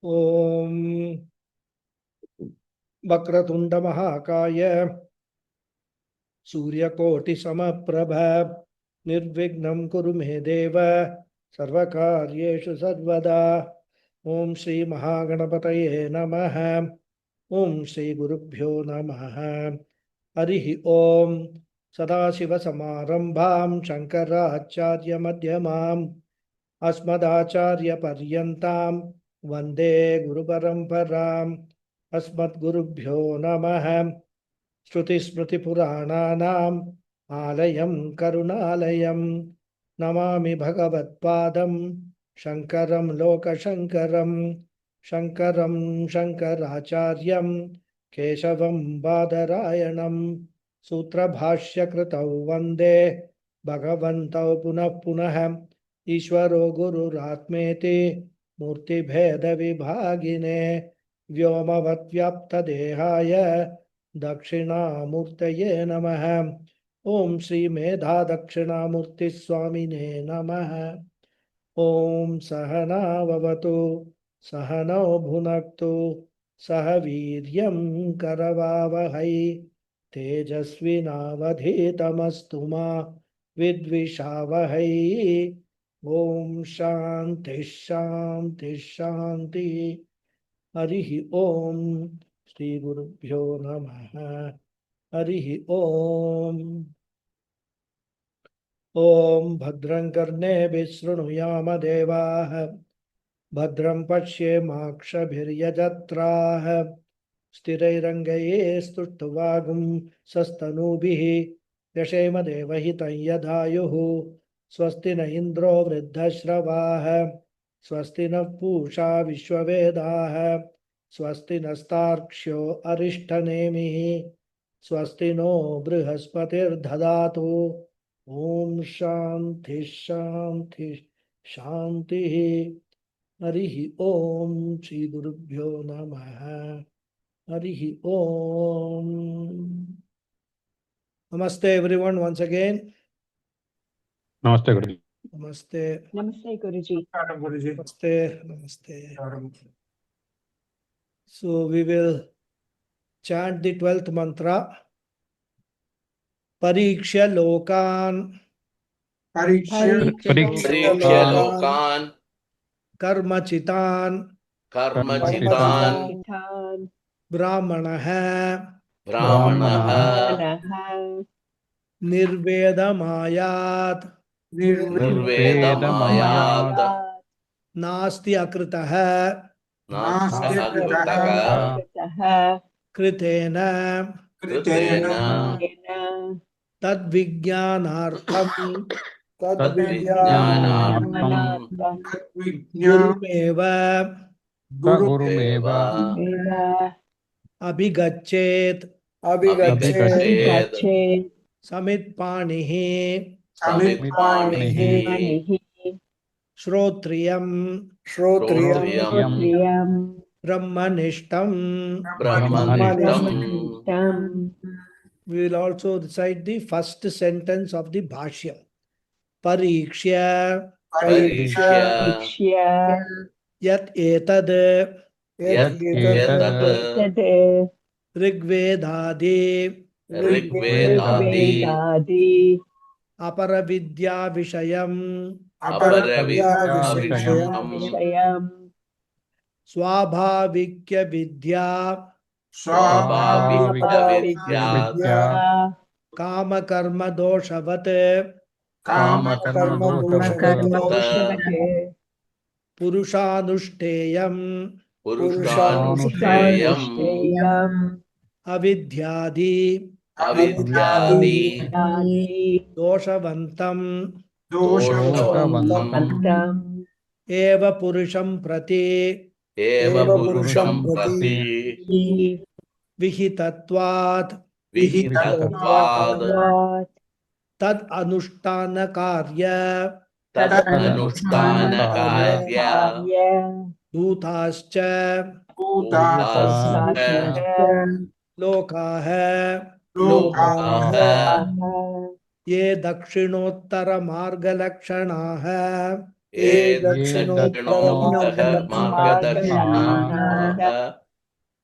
ओम वक्रतुंड महाकाय सूर्यकोटि समप्रभ निर्विघ्नं कुरु मे देव सर्वकार्येषु सर्वदा। ओम श्री महागणपतये नमः। ओम श्री गुरुभ्यो नमः। हरिः ओम। सदाशिवसमारम्भां शङ्कराचार्यमध्यमाम् अस्मदाचार्यपर्यन्तां वन्दे गुरुपरम्पराम्। अस्मद्गुरुभ्यो नमः। श्रुतिस्मृतिपुराणानाम् आलयं करुणालयं नमामि भगवत्पादं शङ्करं लोकशङ्करं। शङ्करं शङ्कराचार्यं केशवं बादरायणं सूत्रभाष्यकृतौ वन्दे भगवन्तौ पुनः पुनः। ईश्वरो गुरुरात्मेति मूर्तिभेदविभागिने व्योमवद्व्याप्तदेहाय दक्षिणामूर्तये नमः। ओम श्री मेधा दक्षिणामूर्ति स्वामिने नमः। ओम सहनाववतु सहनौ भुनक्तु सह वीर्यं करवावहै तेजस्विनावधीतमस्तु मा विद्विषावहै। ओम शांति शांति शांति। हरिः ओम। श्री गुरुभ्यो नमः। हरिः ओम। ओम भद्रं कर्णेभिः शृणुयाम देवाः भद्रं पश्येमाक्षभिर्यजत्राः स्थिरैरङ्गैः स्तुष्टुवागुंसस्तनूभिः यशेम देवहितं यदायुः। स्वस्ति न इन्द्रो वृद्धश्रवाः स्वस्ति नः पूषा विश्ववेदाः स्वस्ति नस्तार्क्ष्यो अरिष्टनेमिः स्वस्ति नो बृहस्पतिर्दधातु। ओम शांति शांति शांतिः। हरिः ओम। श्री गुरुभ्यो नमः। हरिः ओम। नमस्ते एवरीवन once again. नमस्ते गुरुजी। नमस्ते नमस्ते गुरुजी। नमस्ते नमस्ते। So we will chant the 12th mantra. Parikshya lokan परीक्ष्य लोकान् कर्मचितान ब्राह्मणः ब्राह्मणः निर्वेदमायात् निर्वेदमायात् नास्ति अकृतः नास्ति अकृतः कृतेन कृतेन तद्विज्ञानार्थं तद्विज्ञानार्थं गुरुमेव अभिगच्छेत् समित्पाणिः श्रोत्रियं ब्रह्मनिष्ठं। We will also recite the first sentence of the Bhashyam. Parikshya yat etad Rigvedadi अपरविद्या विषयम् स्वाभाविक विद्या काम कर्म दोषवत् पुरुषानुष्ठेयम् अविद्यादि दोषवन्तम् एव पुरुषं प्रति विहितत्वात् तद अनुष्ठान कार्य भूताश्च लोकाः ये दक्षिणोत्तर मार्गलक्षणाः ये दक्षिणोत्तरभागः मार्गदर्शनाः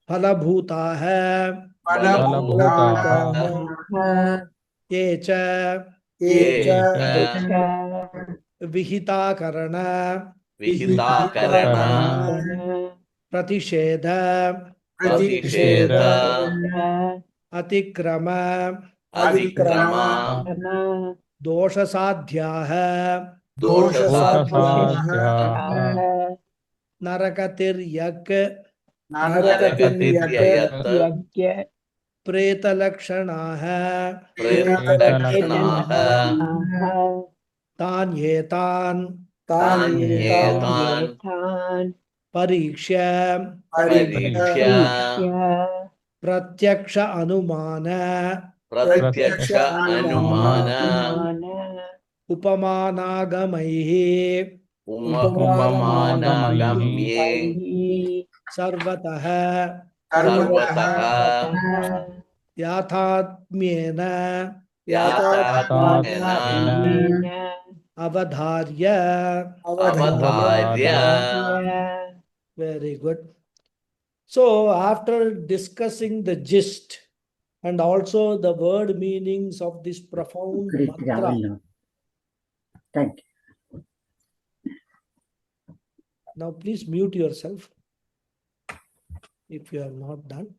फलभूता है फलभूताः ये च ये विहिताकरण विहिताकरण प्रतिषेध प्रतिषेध अतिक्रम अतिक्रम दोषसाध्याः दोषसाध्याः नरकतिर्यक् नरकतिर्ययत् प्रेतलक्षणाः प्रेतलक्षणाः तान् एतान् तान्येतान् परीक्ष्य परीक्ष्य प्रत्यक्ष अनुमान प्रत्यक्ष अनुमान उपमानागमैः उपमानागम्ये सर्वतः सर्वतः याथात्म्येन याथात्म्येन अवधार्य. अवधार्य. Very good. So after discussing the gist and also the word meanings of this profound mantra, Thank you. now please mute yourself if you have not done.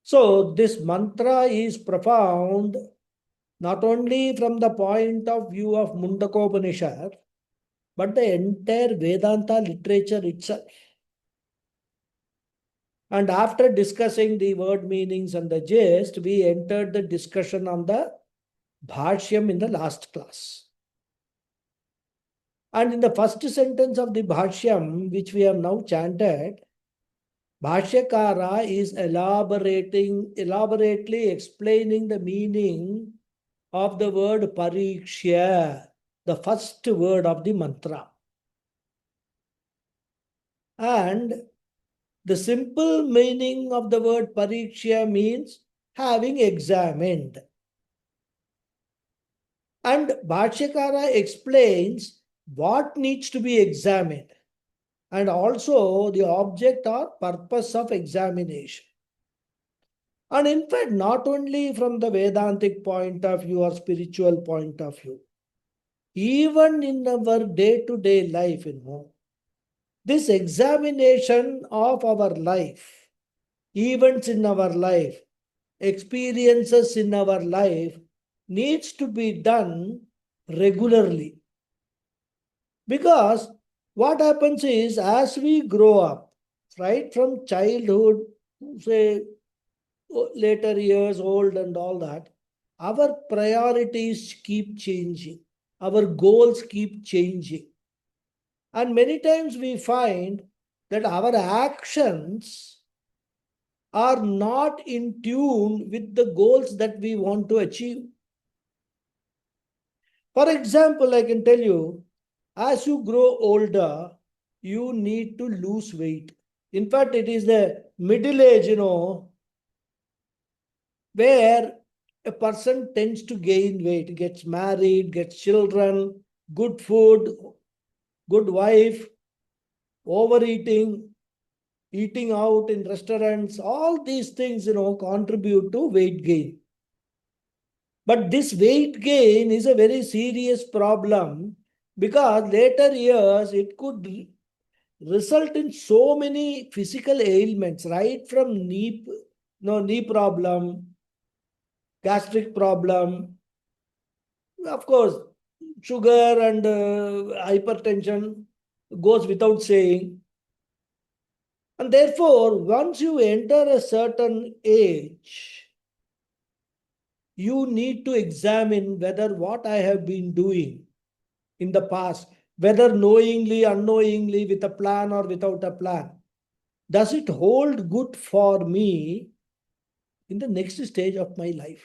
So this mantra is profound not only from the point of view of Mundakopanishad, but the entire Vedanta literature itself. And after discussing the word meanings and the gist, we entered the discussion on the Bhashyam in the last class. And in the first sentence of the Bhashyam, which we have now chanted, Bhashyakara is elaborately explaining the meaning of the word Parikshya, the first word of the mantra. And the simple meaning of the word Parikshya means having examined. And Bhashyakara explains what needs to be examined and also the object or purpose of examination. And in fact, not only from the Vedantic point of view or spiritual point of view, even in our day-to-day life, this examination of our life, events in our life, experiences in our life needs to be done regularly. Because what happens is, as we grow up, right from childhood, say later years, old and all that, our priorities keep changing. Our goals keep changing. And many times we find that our actions are not in tune with the goals that we want to achieve. For example, I can tell you, as you grow older, you need to lose weight. In fact, it is the middle age, where a person tends to gain weight, gets married, gets children, good food, good wife, overeating, eating out in restaurants, all these things, contribute to weight gain. But this weight gain is a very serious problem because later years it could result in so many physical ailments, right from knee problem, gastric problem, of course, sugar and hypertension goes without saying. And therefore, once you enter a certain age, you need to examine whether what I have been doing in the past, whether knowingly, unknowingly, with a plan or without a plan, does it hold good for me in the next stage of my life?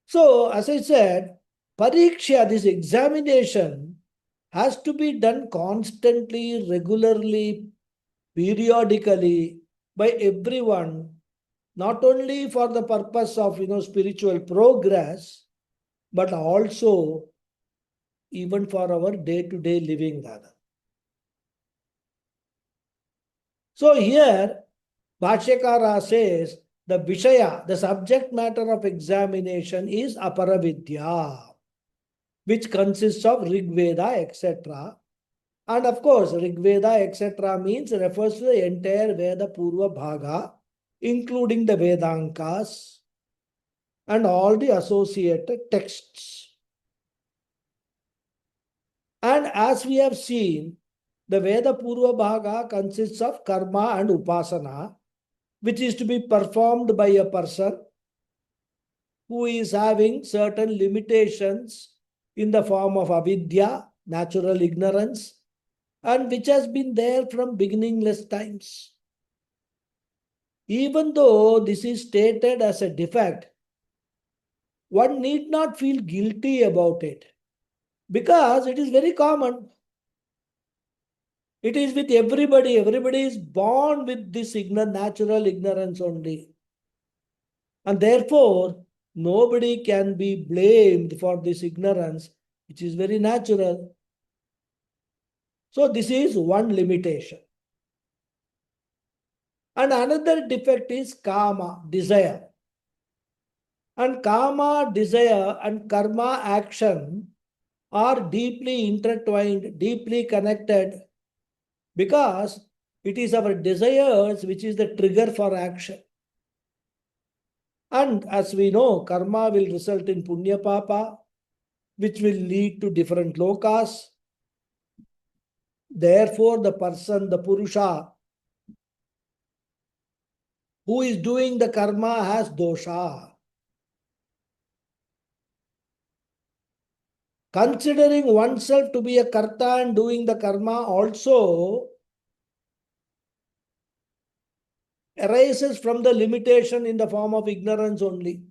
So, as I said, Pariksha, this examination, has to be done constantly, regularly, periodically by everyone, not only for the purpose of spiritual progress, but also even for our day-to-day living rather. So here Bhashyakara says the Vishaya, the subject matter of examination is Aparavidya, which consists of Rig Veda, etc. And of course, Rig Veda, etc. means refers to the entire Veda Purva Bhaga, including the Vedankas and all the associated texts. And as we have seen, the Veda Purva Bhaga consists of karma and upasana, which is to be performed by a person who is having certain limitations in the form of avidya, natural ignorance, and which has been there from beginningless times. Even though this is stated as a defect, one need not feel guilty about it because it is very common. It is with everybody. Everybody is born with this natural ignorance only. And therefore, nobody can be blamed for this ignorance, which is very natural. So this is one limitation. And another defect is kama, desire. And kama, desire, and karma, action are deeply intertwined, deeply connected, because it is our desires which is the trigger for action. And as we know, karma will result in punya papa, which will lead to different lokas. Therefore, the person, the purusha, who is doing the karma has dosha. Considering oneself to be a karta and doing the karma also arises from the limitation in the form of ignorance only.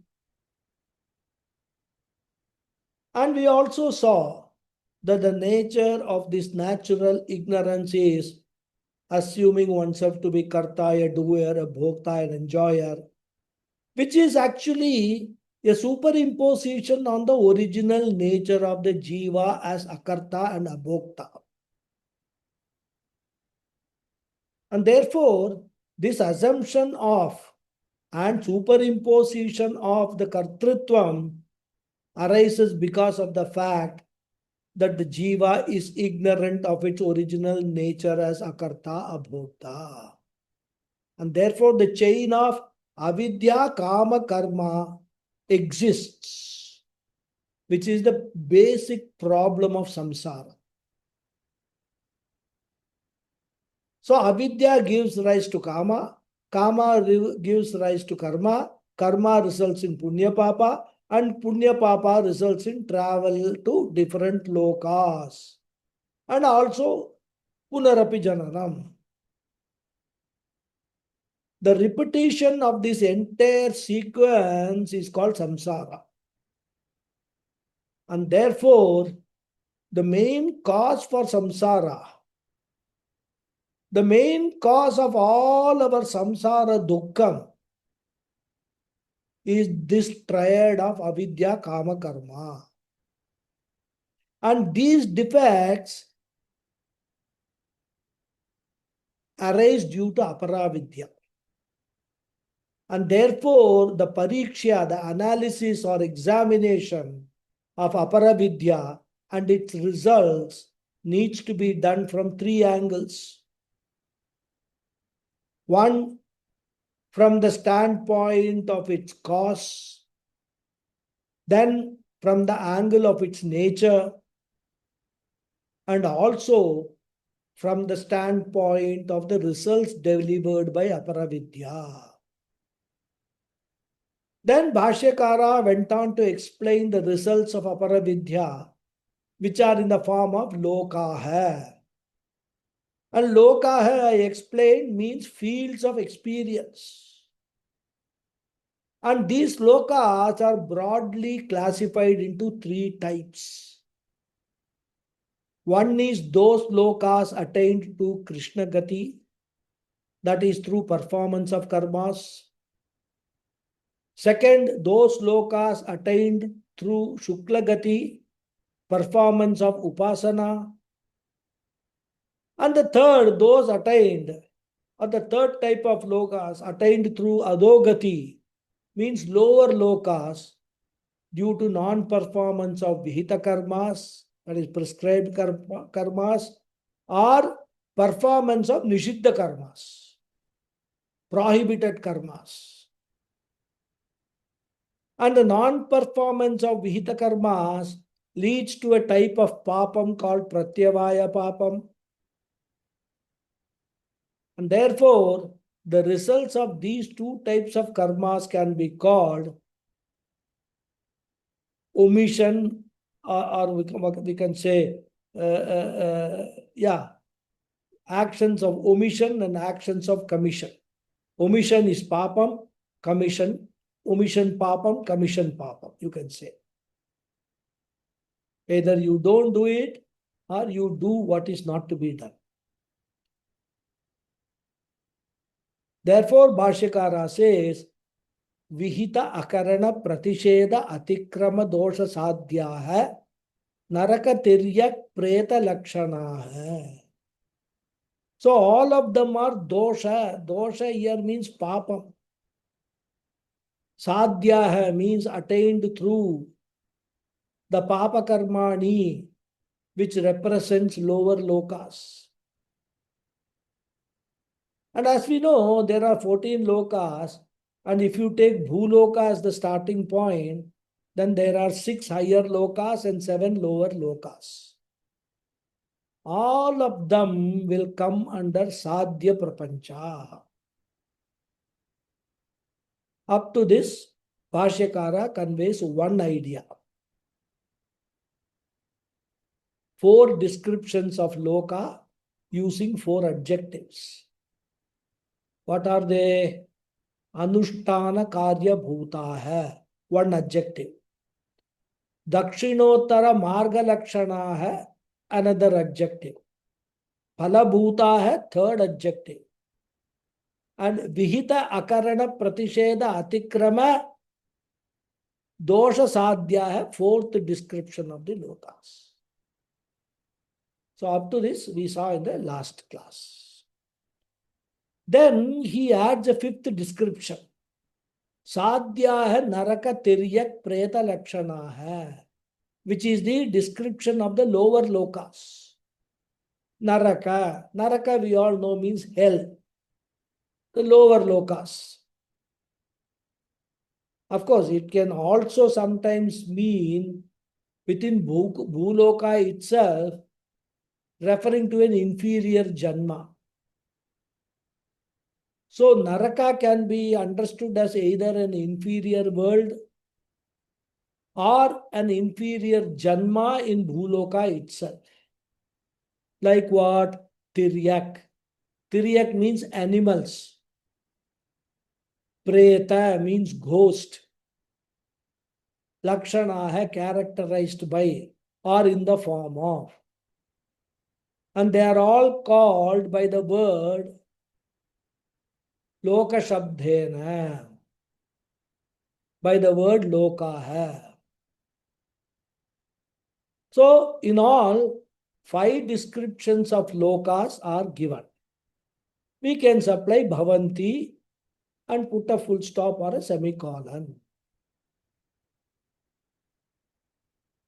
And we also saw that the nature of this natural ignorance is assuming oneself to be karta, a doer, a bhokta, an enjoyer, which is actually a superimposition on the original nature of the jiva as akarta and abhokta. And therefore, this assumption of and superimposition of the kartrutvam arises because of the fact that the jiva is ignorant of its original nature as akarta, abhokta. And therefore, the chain of avidya, kama, karma exists, which is the basic problem of samsara. So, avidya gives rise to kama, kama gives rise to karma, karma results in punya papa, and punya papa results in travel to different lokas, and also punarapi jananam. The repetition of this entire sequence is called samsara. And therefore, the main cause for samsara, the main cause of all our samsara dukkham is this triad of avidya, kama, karma. And these defects arise due to aparavidya. And therefore, the pariksha, the analysis or examination of aparavidya and its results needs to be done from three angles. One, from the standpoint of its cause, then from the angle of its nature, and also from the standpoint of the results delivered by aparavidya. Then Bhashyakara went on to explain the results of aparavidya, which are in the form of lokaha. And lokaha, I explained, means fields of experience. And these lokas are broadly classified into three types. One is those lokas attained to Krishna Gati, that is through performance of karmas. Second, those lokas attained through Shukla Gati, performance of upasana. And the third, those attained, or the third type of lokas attained through adogati, means lower lokas due to non-performance of vihita karmas, that is prescribed karmas, or performance of nishiddha karmas, prohibited karmas. And the non-performance of vihita karmas leads to a type of papam called pratyavaya papam. And therefore, the results of these two types of karmas can be called omission, or we can say, actions of omission and actions of commission. Omission is papam, commission, omission papam, commission papam, you can say. Either you don't do it or you do what is not to be done. Therefore, Bhashyakara says, Vihita akarana pratisheda atikrama dosha sadhya naraka tiryak preta lakshana hai. So all of them are dosha. Dosha here means papam. Sadhya means attained through the papa karmani, which represents lower lokas. And as we know, there are 14 lokas, and if you take bhuloka as the starting point, then there are 6 higher lokas and 7 lower lokas. All of them will come under sadhya prapancha. Up to this, Bhashyakara conveys one idea. 4 descriptions of loka using 4 adjectives. What are they? Anushtana karya bhuta hai, one adjective. Dakshinottara marga lakshana hai, another adjective. Phala bhuta hai, third adjective. And vihita akarana pratisheda atikrama dosha sadhya hai, fourth description of the lokas. So up to this we saw in the last class. Then he adds a 5th description. Sadhya hai naraka tiryak preta lakshana hai, which is the description of the lower lokas. Naraka. Naraka we all know means hell. The lower lokas. Of course, it can also sometimes mean within Bhuloka itself, referring to an inferior janma. So Naraka can be understood as either an inferior world or an inferior janma in Bhuloka itself. Like what? Tiryak. Tiryak means animals. Preta means ghost. Lakshana hai characterized by or in the form of. And they are all called by the word Loka Shabdhena, by the word Loka hai. So, in all, 5 descriptions of lokas are given. We can supply bhavanti and put a full stop or a semicolon.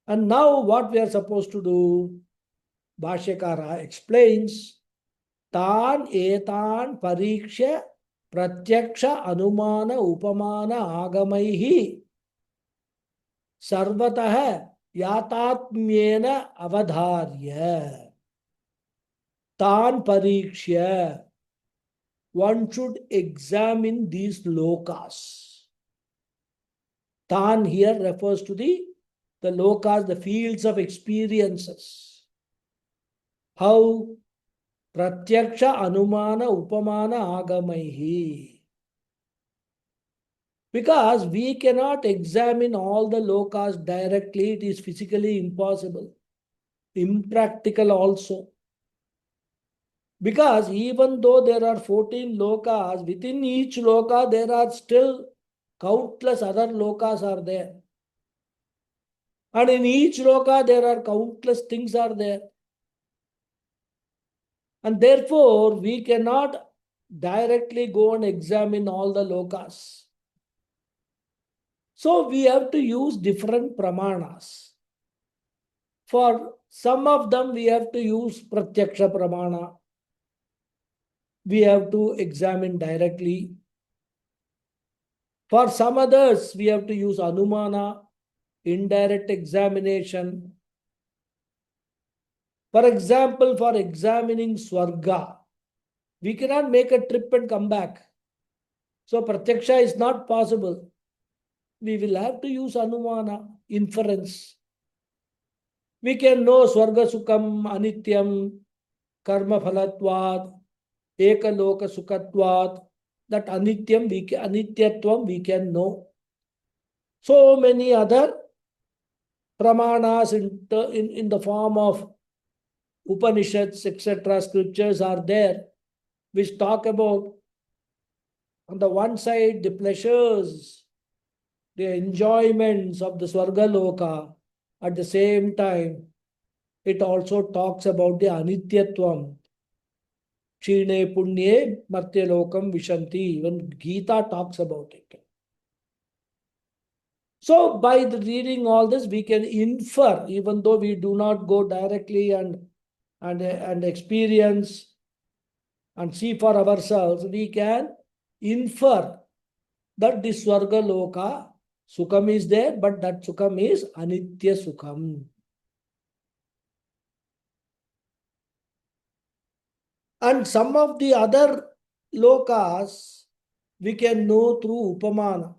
And now what we are supposed to do? Bhashyakara explains, Tan etan pariksha pratyaksha anumana upamana agamaihi sarvatah yatatmyena avadharya. Tan pariksha. One should examine these lokas. Tan here refers to the lokas, the fields of experiences. How? Pratyaksha anumana upamana agamaihi. Because we cannot examine all the lokas directly, it is physically impossible. impractical also. Because even though there are 14 lokas, within each loka there are still countless other lokas are there. And in each loka there are countless things are there. And therefore we cannot directly go and examine all the lokas. So we have to use different pramanas. For some of them we have to use pratyaksha pramana. We have to examine directly. For some others, we have to use anumana, indirect examination. For example, for examining Swarga, we cannot make a trip and come back. So pratyaksha is not possible. We will have to use anumana, inference. We can know Swarga Sukham, Anityam, Karma Phalatvad, Ekaloka Sukhatvad. That Anityatvam we can know. So many other pramanas in the form of Upanishads, etc., scriptures are there, which talk about, on the one side, the pleasures, the enjoyments of the Swarga Loka. At the same time, it also talks about the Anityatvam. Chine Punye Martya Lokam Vishanti. Even Gita talks about it. So by reading all this, we can infer, even though we do not go directly and experience and see for ourselves, we can infer that this Swarga Loka, Sukham is there, but that Sukham is Anitya Sukham. And some of the other lokas we can know through Upamana.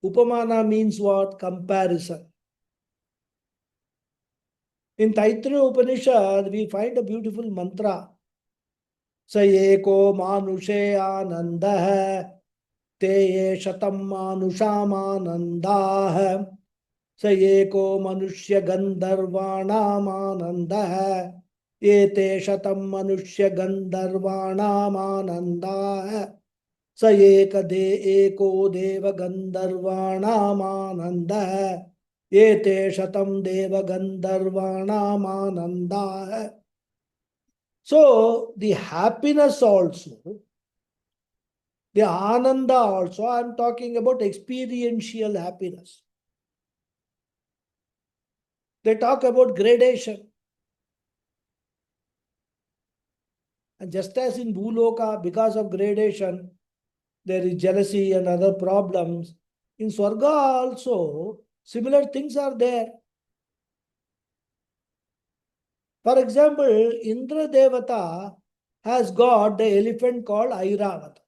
Upamana means what? Comparison. In Taittiriya Upanishad, we find a beautiful mantra. Sa eko manushe anandah te ye shatam manusham anandah. Sa eko manushya gandharvanam anandah ete shatam manushya gandharvanam anandah. Sa eko deva gandharvanam anandah ete shatam deva gandharvanam anandah. So the happiness also, the ananda also, I am talking about experiential happiness. They talk about gradation. And just as in Bhuloka, because of gradation, there is jealousy and other problems. In Swarga also, similar things are there. For example, Indra Devata has got the elephant called Airavata,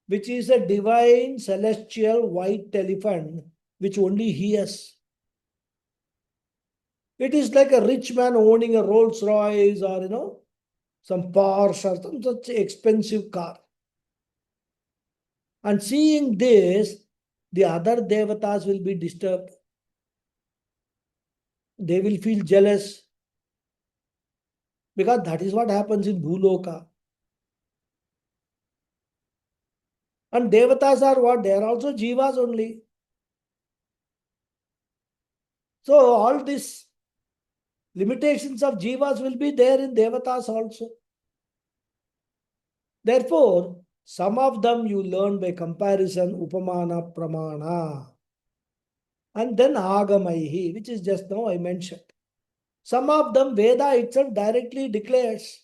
which is a divine celestial white elephant which only he has. It is like a rich man owning a Rolls Royce or some Porsche or some such expensive car. And seeing this, the other devatas will be disturbed. They will feel jealous. Because that is what happens in Bhuloka. And devatas are what? They are also jivas only. So all these limitations of jivas will be there in devatas also. Therefore, some of them you learn by comparison, upamana, pramana. And then agamaihi, which is just now I mentioned. Some of them Veda itself directly declares.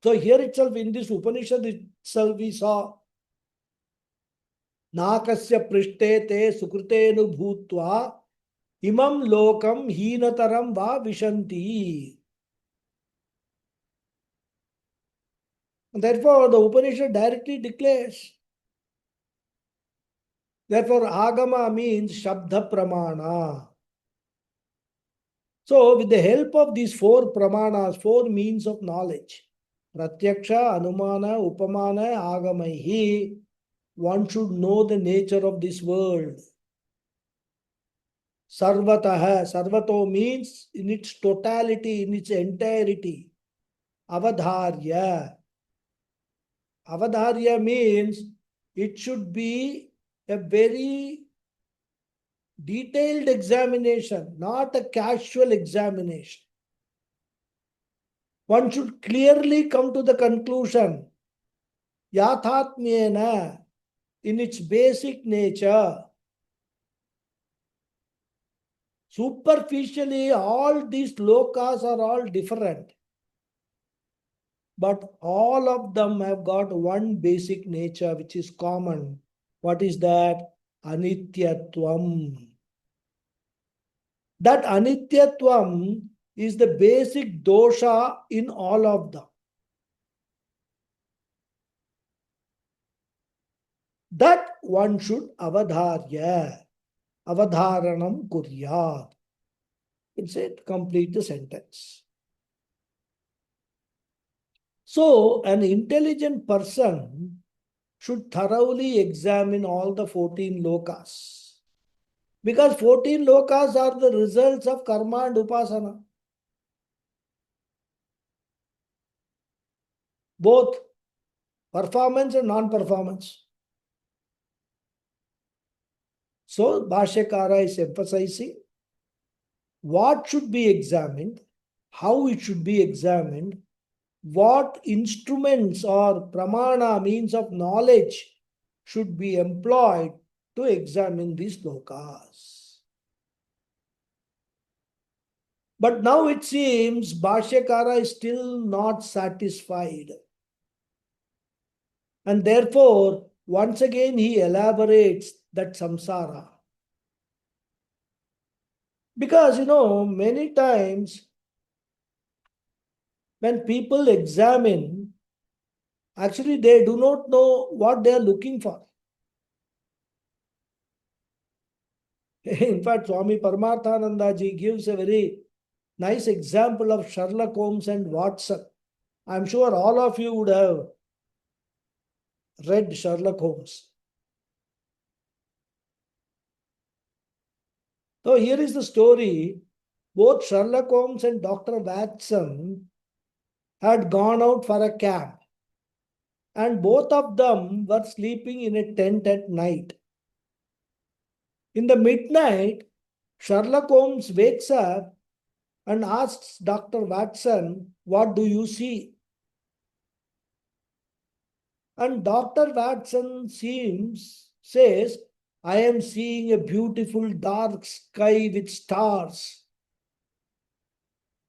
So here itself in this Upanishad itself we saw Nakasya prishte te sukrutenu bhutva imam lokam heenataram va vishanti. And therefore the Upanishad directly declares. Therefore agama means shabda pramana. So with the help of these four pramanas, four means of knowledge, pratyaksha, anumana, upamana, agamaihi, one should know the nature of this world. Sarvataha. Sarvato means in its totality, in its entirety. Avadharya. Avadharya means it should be a very detailed examination, not a casual examination. One should clearly come to the conclusion, yathatmyena, in its basic nature. Superficially, all these lokas are all different. But all of them have got one basic nature which is common. What is that? Anityatvam. That anityatvam is the basic dosha in all of them. That one should avadharya. Avadharanam kuryat. It's it. Complete the sentence. So, an intelligent person should thoroughly examine all the 14 lokas. Because 14 lokas are the results of karma and upasana. Both performance and non-performance. So, Bhashyakara is emphasizing what should be examined, how it should be examined, what instruments or pramana, means of knowledge, should be employed to examine these lokas. But now it seems Bhashyakara is still not satisfied. And therefore, once again he elaborates that samsara. Because, many times when people examine, actually they do not know what they are looking for. In fact, Swami Paramarthananda ji gives a very nice example of Sherlock Holmes and Watson. I'm sure all of you would have read Sherlock Holmes. So here is the story. Both Sherlock Holmes and Dr. Watson had gone out for a camp. And both of them were sleeping in a tent at night. In the midnight, Sherlock Holmes wakes up and asks Dr. Watson, "What do you see?" And Dr. Watson says, "I am seeing a beautiful dark sky with stars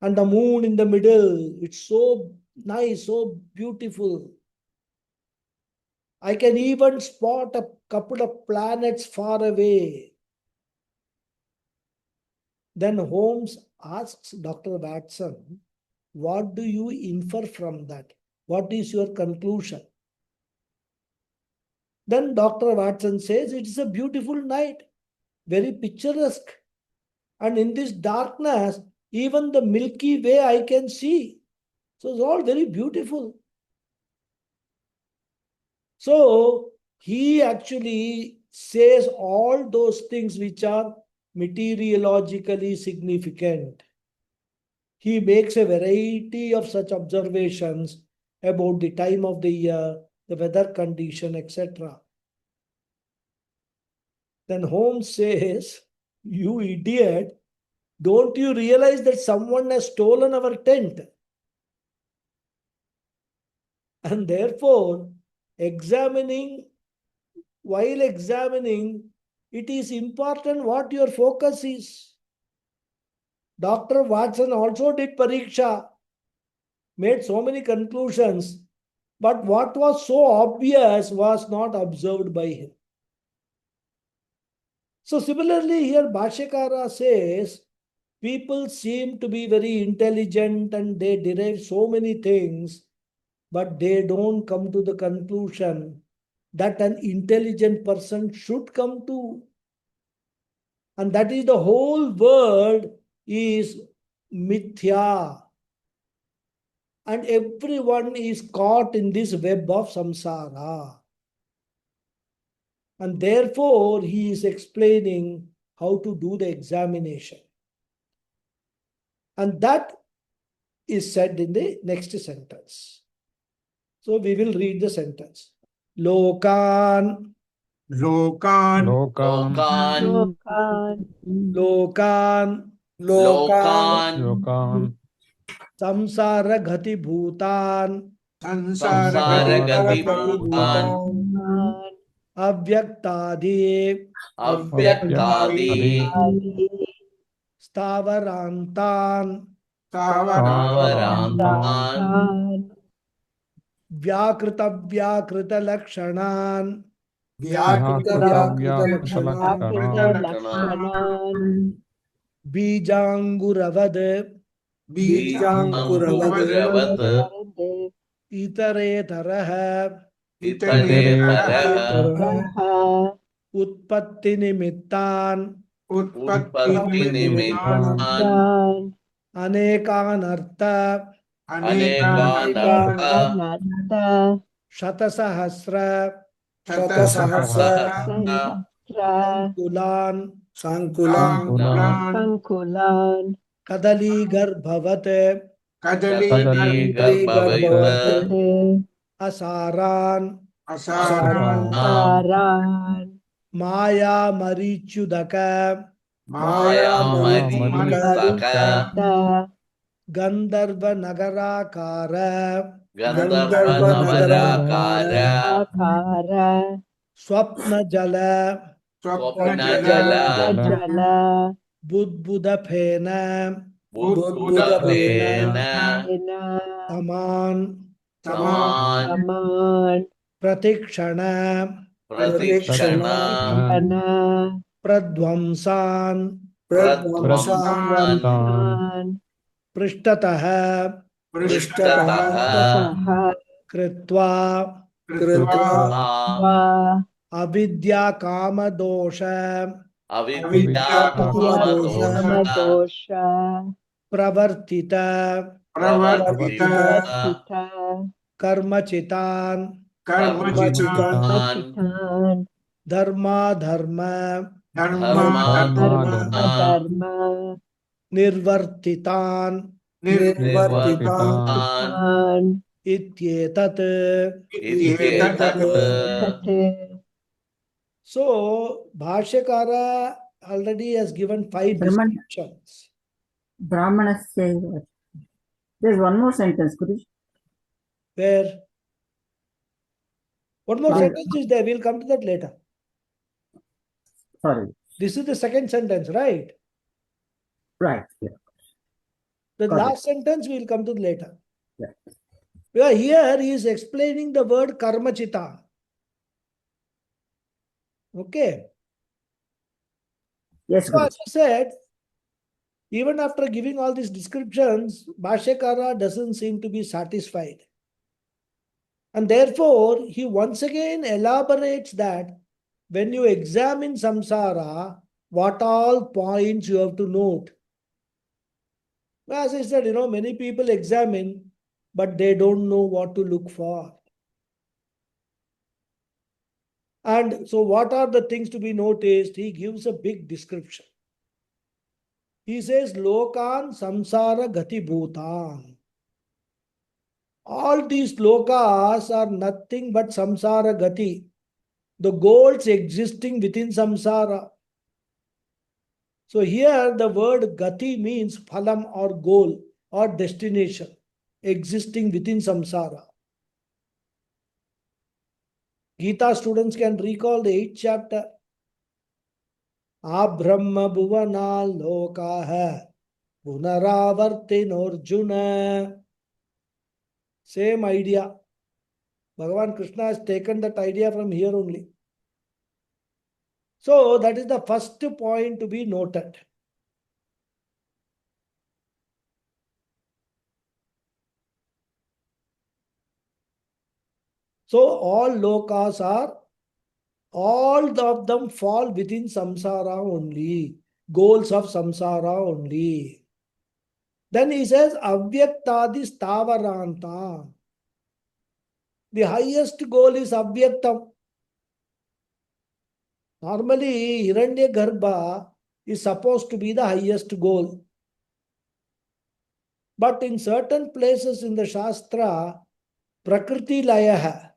and the moon in the middle. It's so nice, so beautiful. I can even spot a couple of planets far away." Then Holmes asks Dr. Watson, "What do you infer from that? What is your conclusion?" Then Dr. Watson says, "It's a beautiful night, very picturesque. And in this darkness, even the Milky Way I can see. So it's all very beautiful." So he actually says all those things which are meteorologically significant. He makes a variety of such observations about the time of the year, the weather condition, etc. Then Holmes says, "You idiot, don't you realize that someone has stolen our tent? And therefore, while examining, it is important what your focus is." Dr. Watson also did pariksha, made so many conclusions, but what was so obvious was not observed by him. So similarly here Bhashyakara says, people seem to be very intelligent and they derive so many things, but they don't come to the conclusion that an intelligent person should come to. And that is the whole world is mithya. And everyone is caught in this web of samsara. And therefore he is explaining how to do the examination. And that is said in the next sentence. So we will read the sentence. Lokan, Lokan, Lokan, Lokan, Lokan, Lokan, Samsara Ghati Bhutan, Sansara Gati Gati Bhutan, Avyaktadi, Avyaktadi Stavarantan, Avarantan Vyakrita Lakshanan, Vyakrita Bijanguravad, Bijanguravat Itaretaraha, Itaretaraha Utpatti Nimittan, Utpatti Nimittan Anekanartha, Anekanartha Shatasahasra, Satasahasra Sankulan, Sankulan Kadali Garbhavat, Kadali Garbhavita Asaran, Asaran Maya Marichudaka, Maya Marika Gandharva Nagarakara, Gandharva Navarakara Akara Swapna Jala, Swapna Jala Budbuda Phena, Buddha Pena Taman, Saman Pratikshana, Pratikshana Pradvamsan, Pradvamsan Prishtataha, Prishtataha Kritva, Kritva Avidya Kama Dosha, Avidya Kamadosha Pravartita, Pravartita Karmachitan, Karmachitan Dharma Dharma, Dharma Nirvartitan, Nirvartitan Ityetat. Tate So, Bhashyakara already has given 5 Brahman- descriptions. Brahmanasya. There's one more sentence, Guruji. Where? One more Right. sentence is there. We'll come to that later. Sorry. This is the second sentence, right? Right. Yeah. The Got it. last sentence we'll come to later. Yeah. Yeah, here he is explaining the word karmachita. Okay. Yes, So, as Guruji. I said, even after giving all these descriptions, Bhashyakara doesn't seem to be satisfied. And therefore, he once again elaborates that when you examine samsara, what all points you have to note. As I said, many people examine, but they don't know what to look for. And so, what are the things to be noticed? He gives a big description. He says, Lokan samsara gati bhutan. All these lokas are nothing but samsara gati, the goals existing within samsara. So here the word gati means phalam or goal or destination existing within samsara. Gita students can recall the 8th chapter. Abrahma bhuvana lokaha punaravartin Arjuna. Same idea. Bhagavan Krishna has taken that idea from here only. So that is the first point to be noted. So all lokas all of them fall within samsara only, goals of samsara only. Then he says, Avyaktadi stavaranta. The highest goal is Avyaktam. Normally, Hiranyagarbha is supposed to be the highest goal. But in certain places in the Shastra, Prakriti Layaha,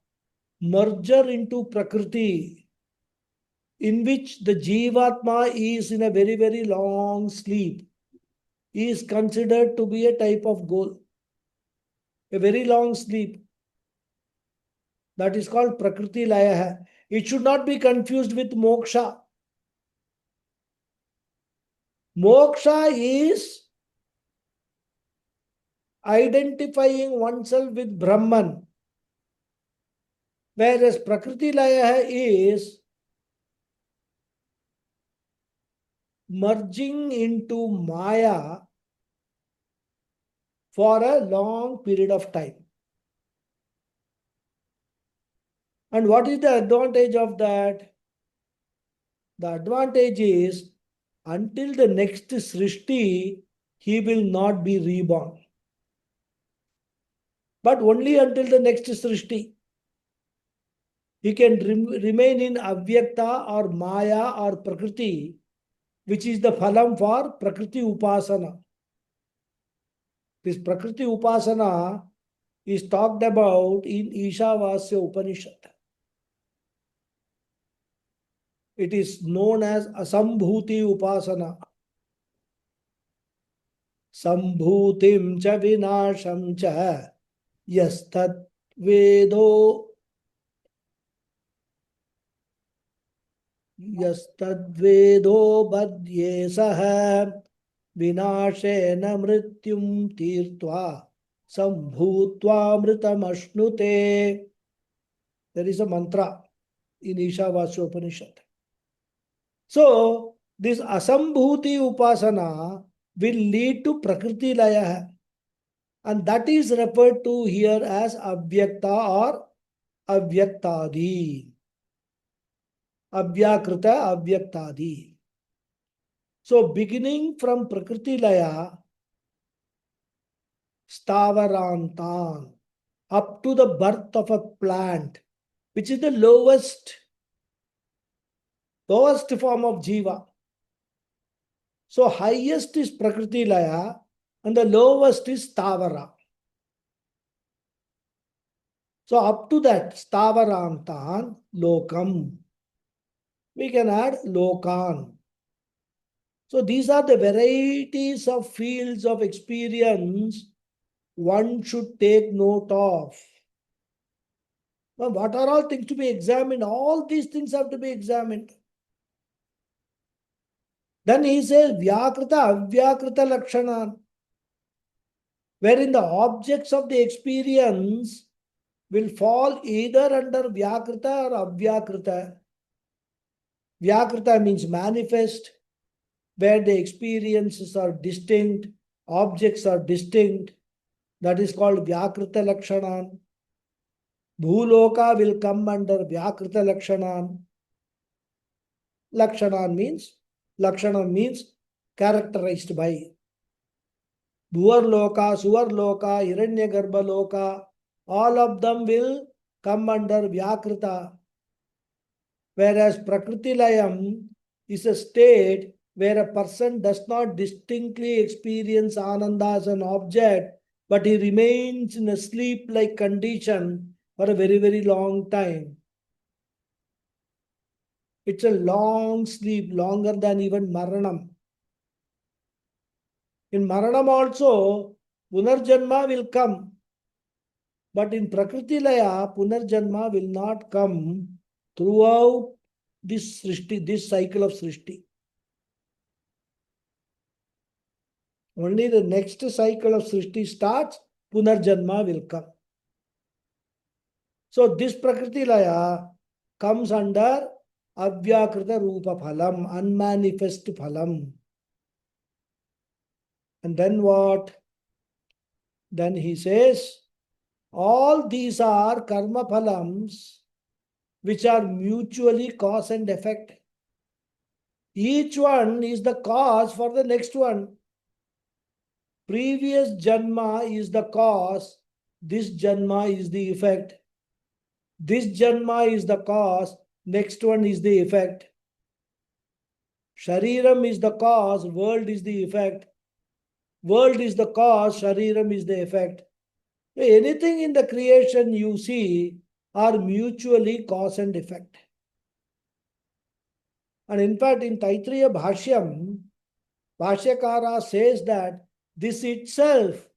merger into Prakriti, in which the Jivatma is in a very, very long sleep, is considered to be a type of goal. A very long sleep. That is called Prakriti Layaha. It should not be confused with moksha. Moksha is identifying oneself with Brahman, whereas Prakriti Layaha is merging into Maya for a long period of time. And what is the advantage of that? The advantage is until the next Srishti, he will not be reborn. But only until the next Srishti. He can remain in Avyakta or Maya or Prakriti, which is the phalam for Prakriti Upasana. This Prakriti Upasana is talked about in Ishavasya Upanishad. It is known as Asambhuti Upasana. Sambhutim cha vinasham cha yastat vedo badye saha vinashena mrityum tirtva sambhutva mritam. There is a mantra in Ishavasya Upanishad. So, this Asambhuti Upasana will lead to Prakriti Laya. And that is referred to here as Avyakta or Avyaktadi. Avyakrita, Avyaktadi. So, beginning from Prakriti Laya, Stavarantan, up to the birth of a plant, which is the lowest form of Jiva. So highest is Prakriti Laya and the lowest is Stavara. So up to that, Stavarantan, Lokam. We can add Lokan. So these are the varieties of fields of experience one should take note of. Now, what are all things to be examined? All these things have to be examined. Then he says, Vyakrita, Avyakrita Lakshanan, wherein the objects of the experience will fall either under Vyakrita or Avyakrita. Vyakrita means manifest, where the experiences are distinct, objects are distinct. That is called Vyakrita Lakshanan. Bhuloka will come under Vyakrita Lakshanan. Lakshana means characterized by. Bhuvarloka, Suvarloka, Hiranyagarbha Loka, all of them will come under Vyakrita. Whereas Prakriti Layam is a state where a person does not distinctly experience Ananda as an object, but he remains in a sleep-like condition for a very, very long time. It's a long sleep, longer than even Maranam. In Maranam also, Punarjanma will come. But in Prakriti Laya, Punarjanma will not come throughout this Srishti, this cycle of Srishti. Only the next cycle of Srishti starts, Punarjanma will come. So this Prakriti Laya comes under Avyakrita Rupa Phalam, unmanifest Phalam. And then what? Then he says, all these are karma phalams which are mutually cause and effect. Each one is the cause for the next one. Previous Janma is the cause, this Janma is the effect. This Janma is the cause, next one is the effect. Shariram is the cause, world is the effect. World is the cause, Shariram is the effect. Anything in the creation you see are mutually cause and effect. And in fact, in Taittiriya Bhashyam, Bhashyakara says that this itself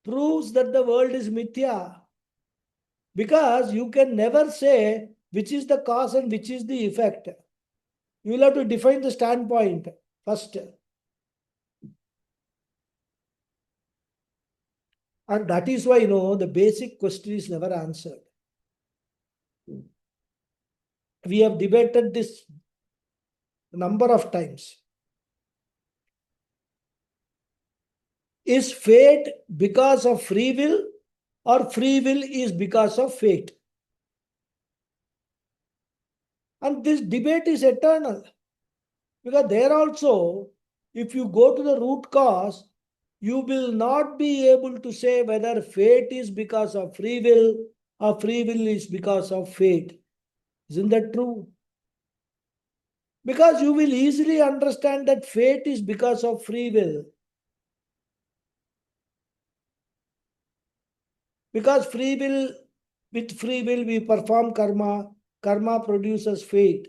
proves that the world is mithya. Because you can never say which is the cause and which is the effect. You will have to define the standpoint first. And that is why, the basic question is never answered. We have debated this a number of times. Is fate because of free will, or free will is because of fate? And this debate is eternal. Because there also, if you go to the root cause, you will not be able to say whether fate is because of free will or free will is because of fate. Isn't that true? Because you will easily understand that fate is because of free will. Because with free will we perform karma, karma produces fate.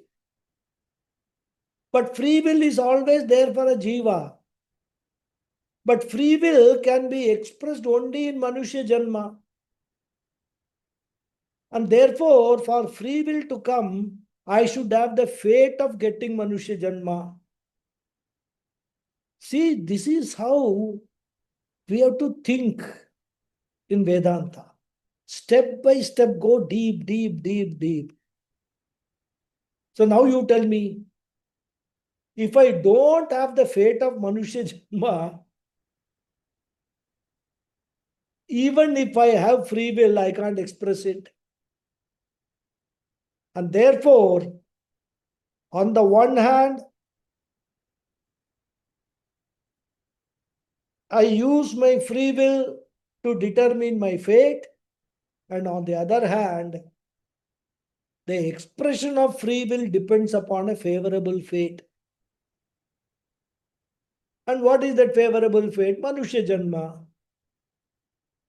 But free will is always there for a jiva. But free will can be expressed only in Manushya Janma. And therefore, for free will to come, I should have the fate of getting Manushya Janma. See, this is how we have to think in Vedanta. Step by step, go deep, deep, deep, deep. So now you tell me, if I don't have the fate of Manushya Janma, even if I have free will, I can't express it. And therefore, on the one hand, I use my free will to determine my fate. And on the other hand, the expression of free will depends upon a favorable fate. And what is that favorable fate? Manushya Janma.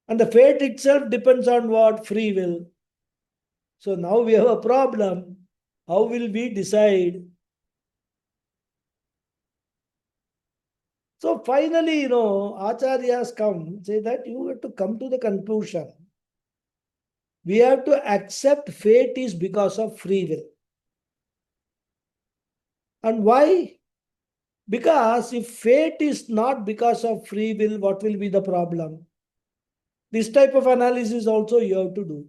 And the fate itself depends on what? Free will. So now we have a problem. How will we decide? So finally, Acharyas say that you have to come to the conclusion. We have to accept fate is because of free will. And why? Because if fate is not because of free will, what will be the problem? This type of analysis also you have to do.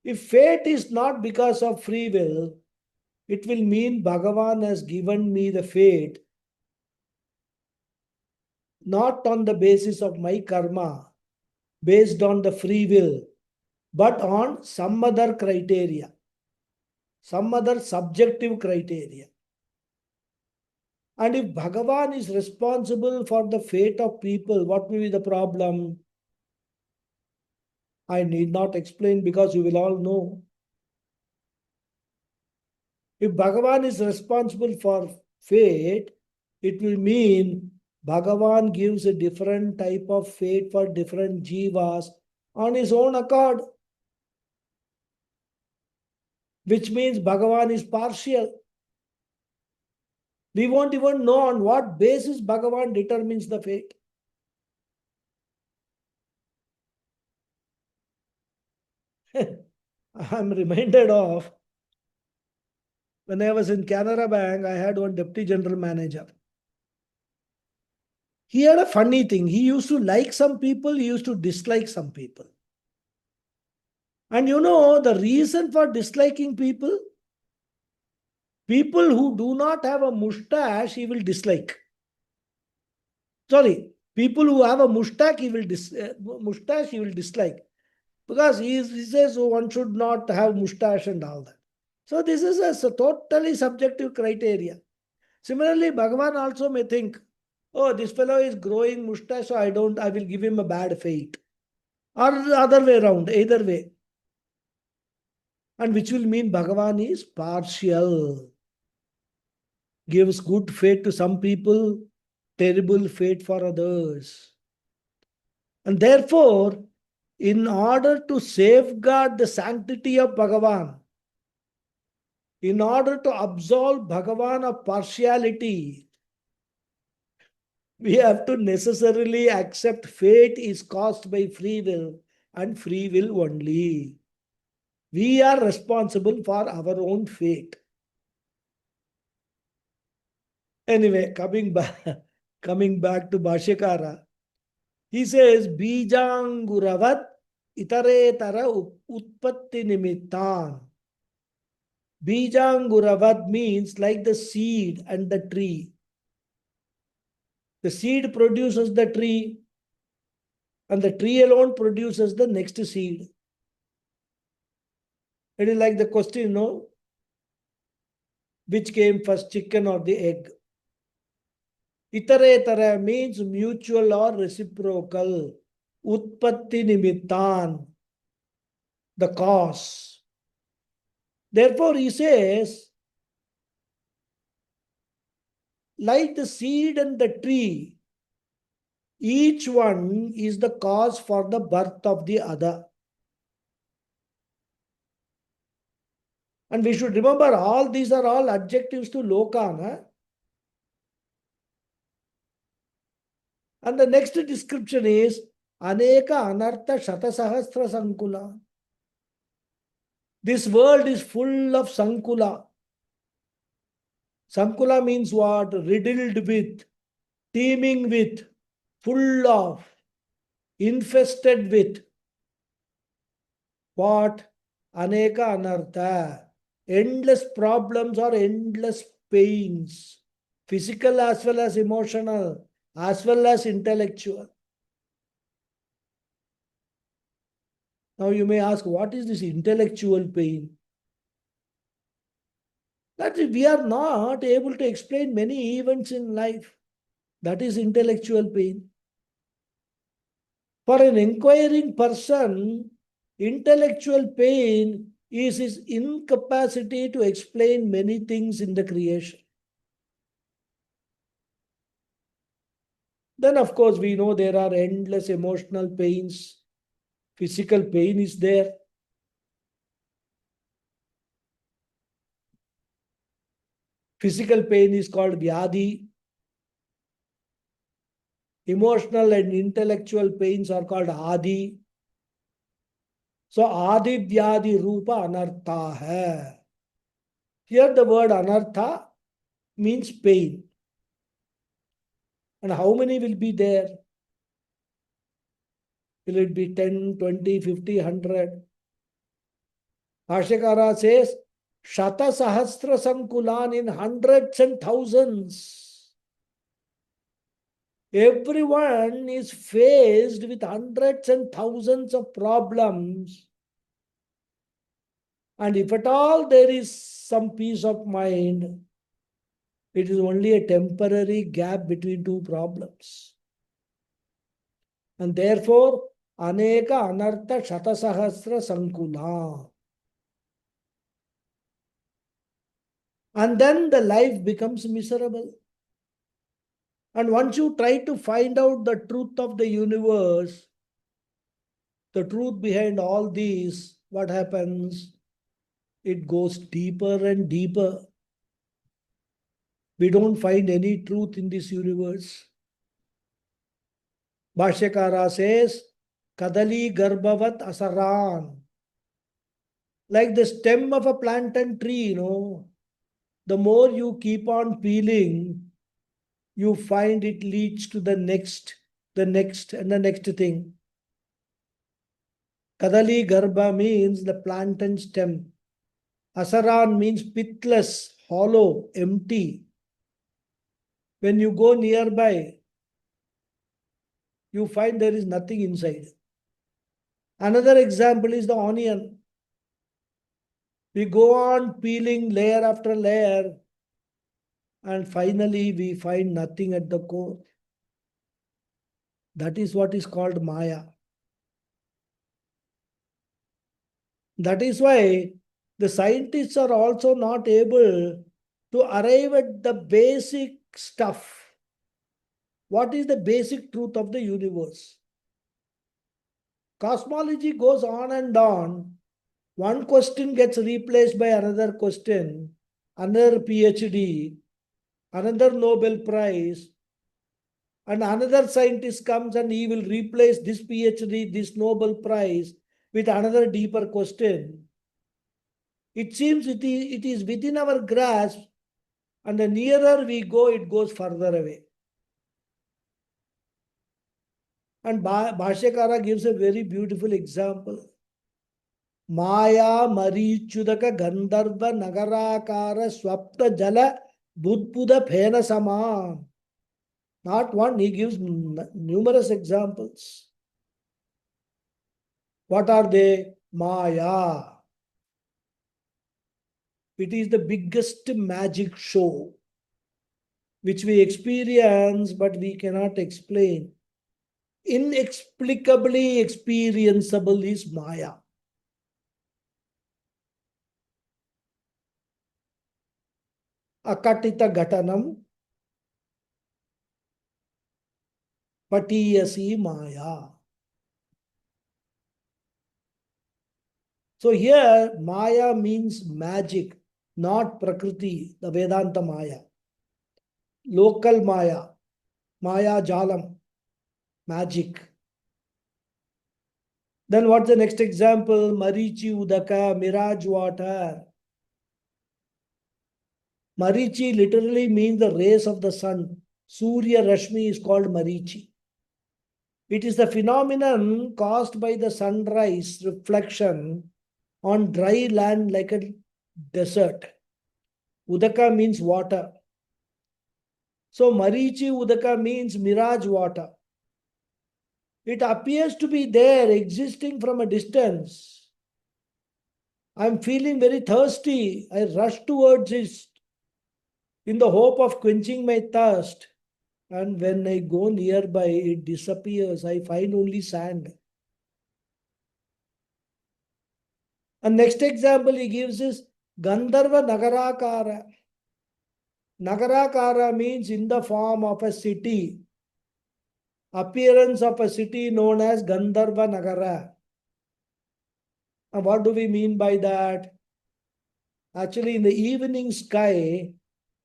If fate is not because of free will, it will mean Bhagavan has given me the fate not on the basis of my karma, based on the free will, but on some other criteria, some other subjective criteria. And if Bhagavan is responsible for the fate of people, what will be the problem? I need not explain because you will all know. If Bhagavan is responsible for fate, it will mean Bhagavan gives a different type of fate for different jivas on his own accord. Which means Bhagavan is partial. We won't even know on what basis Bhagavan determines the fate. I'm reminded of when I was in Canara Bank, I had one deputy general manager. He had a funny thing. He used to like some people, he used to dislike some people. And the reason for disliking people? People who do not have a mustache, he will dislike. Sorry, people who have a mustache, he will dislike. Because he says one should not have mustache and all that. So this is a totally subjective criteria. Similarly, Bhagavan also may think, oh, this fellow is growing mustache, so I will give him a bad fate. Or the other way around, either way. And which will mean Bhagavan is partial. gives good fate to some people, terrible fate for others. And therefore, in order to safeguard the sanctity of Bhagavan, in order to absolve Bhagavan of partiality, we have to necessarily accept fate is caused by free will and free will only. We are responsible for our own fate. Anyway, coming back to Bhashyakara, he says, Bijanguravat itaretara utpatti nimittan. Bijanguravad means like the seed and the tree. The seed produces the tree, and the tree alone produces the next seed. It is like the question, which came first, chicken or the egg? Itaretara means mutual or reciprocal. Utpatti nimittan, the cause. Therefore, he says, like the seed and the tree, each one is the cause for the birth of the other. And we should remember, all these are all adjectives to Loka. And the next description is Aneka Anartha Shatasahasra Sankula. This world is full of Sankula. Sankula means what? Riddled with, teeming with, full of, infested with. What? Aneka Anartha. Endless problems or endless pains. Physical as well as emotional, as well as intellectual. Now you may ask, what is this intellectual pain? That is, we are not able to explain many events in life. That is intellectual pain. For an inquiring person, intellectual pain is his incapacity to explain many things in the creation. Then, of course, we know there are endless emotional pains. Physical pain is there. Physical pain is called vyadhi. Emotional and intellectual pains are called adi. So adi vyadhi rupa anartha hai. Here the word anartha means pain. And how many will be there? Will it be 10, 20, 50, 100? Bhashyakara says, Shata Sahasra Sankulan, in hundreds and thousands. Everyone is faced with hundreds and thousands of problems. And if at all there is some peace of mind, it is only a temporary gap between two problems. And therefore, Aneka Anartha Shatasahasra Sankula. And then the life becomes miserable. And once you try to find out the truth of the universe, the truth behind all these, what happens? It goes deeper and deeper. We don't find any truth in this universe. Bhashyakara says, Kadali Garbhavat Asaran. Like the stem of a plantain tree, the more you keep on peeling, you find it leads to the next, and the next thing. Kadali Garbha means the plantain stem. Asaran means pithless, hollow, empty. When you go nearby, you find there is nothing inside. Another example is the onion. We go on peeling layer after layer, and finally we find nothing at the core. That is what is called Maya. That is why the scientists are also not able to arrive at the basic stuff. What is the basic truth of the universe? Cosmology goes on and on. One question gets replaced by another question, another PhD, another Nobel Prize, and another scientist comes and he will replace this PhD, this Nobel Prize with another deeper question. It seems it is within our grasp, and the nearer we go, it goes further away. And Bhashyakara gives a very beautiful example. Maya Marichudaka Gandharva Nagarakara Swapta Jala Budbuda Phena Saman. Not one, he gives numerous examples. What are they? Maya. It is the biggest magic show which we experience, but we cannot explain. Inexplicably experienceable is Maya. Akatita Ghatanam Patiyasi Maya. So here Maya means magic, not Prakriti, the Vedanta Maya. Local Maya, Maya Jalam, magic. Then what's the next example? Marichi Udaka, mirage water. Marichi literally means the rays of the sun. Surya Rashmi is called Marichi. It is the phenomenon caused by the sunrise reflection on dry land like a desert. Udaka means water. So Marichi Udaka means mirage water. It appears to be there, existing from a distance. I'm feeling very thirsty. I rush towards it in the hope of quenching my thirst. And when I go nearby, it disappears. I find only sand. And next example he gives is Gandharva Nagarakara. Nagarakara means in the form of a city. Appearance of a city known as Gandharva Nagara. And what do we mean by that? Actually, in the evening sky,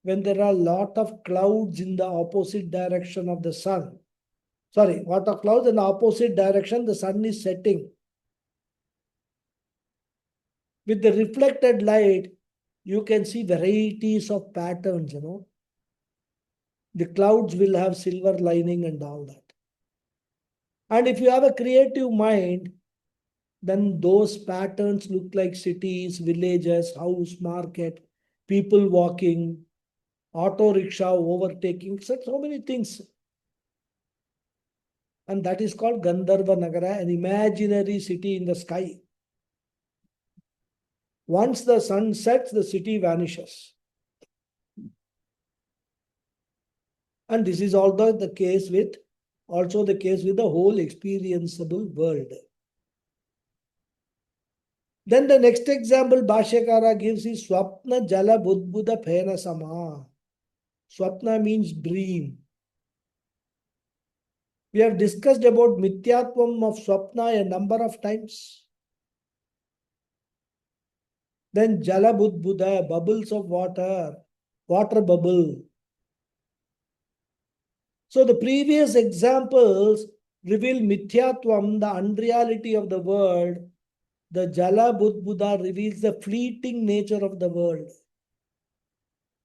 when there are a lot of clouds in the opposite direction of the sun. Sorry, lot of clouds in the opposite direction, the sun is setting. With the reflected light, you can see varieties of patterns, The clouds will have silver lining and all that. And if you have a creative mind, then those patterns look like cities, villages, house, market, people walking, auto rickshaw overtaking, so many things. And that is called Gandharva Nagara, an imaginary city in the sky. Once the sun sets, the city vanishes. And this is also the case with the whole experienceable world. Then the next example Bhashyakara gives is Swapna Jala Budbuda Phena Sama. Swapna means dream. We have discussed about Mithyatvam of Swapna a number of times. Then Jala Budbuda, bubbles of water, water bubble. So the previous examples reveal Mithyatvam, the unreality of the world. The Jala Budbuda reveals the fleeting nature of the world.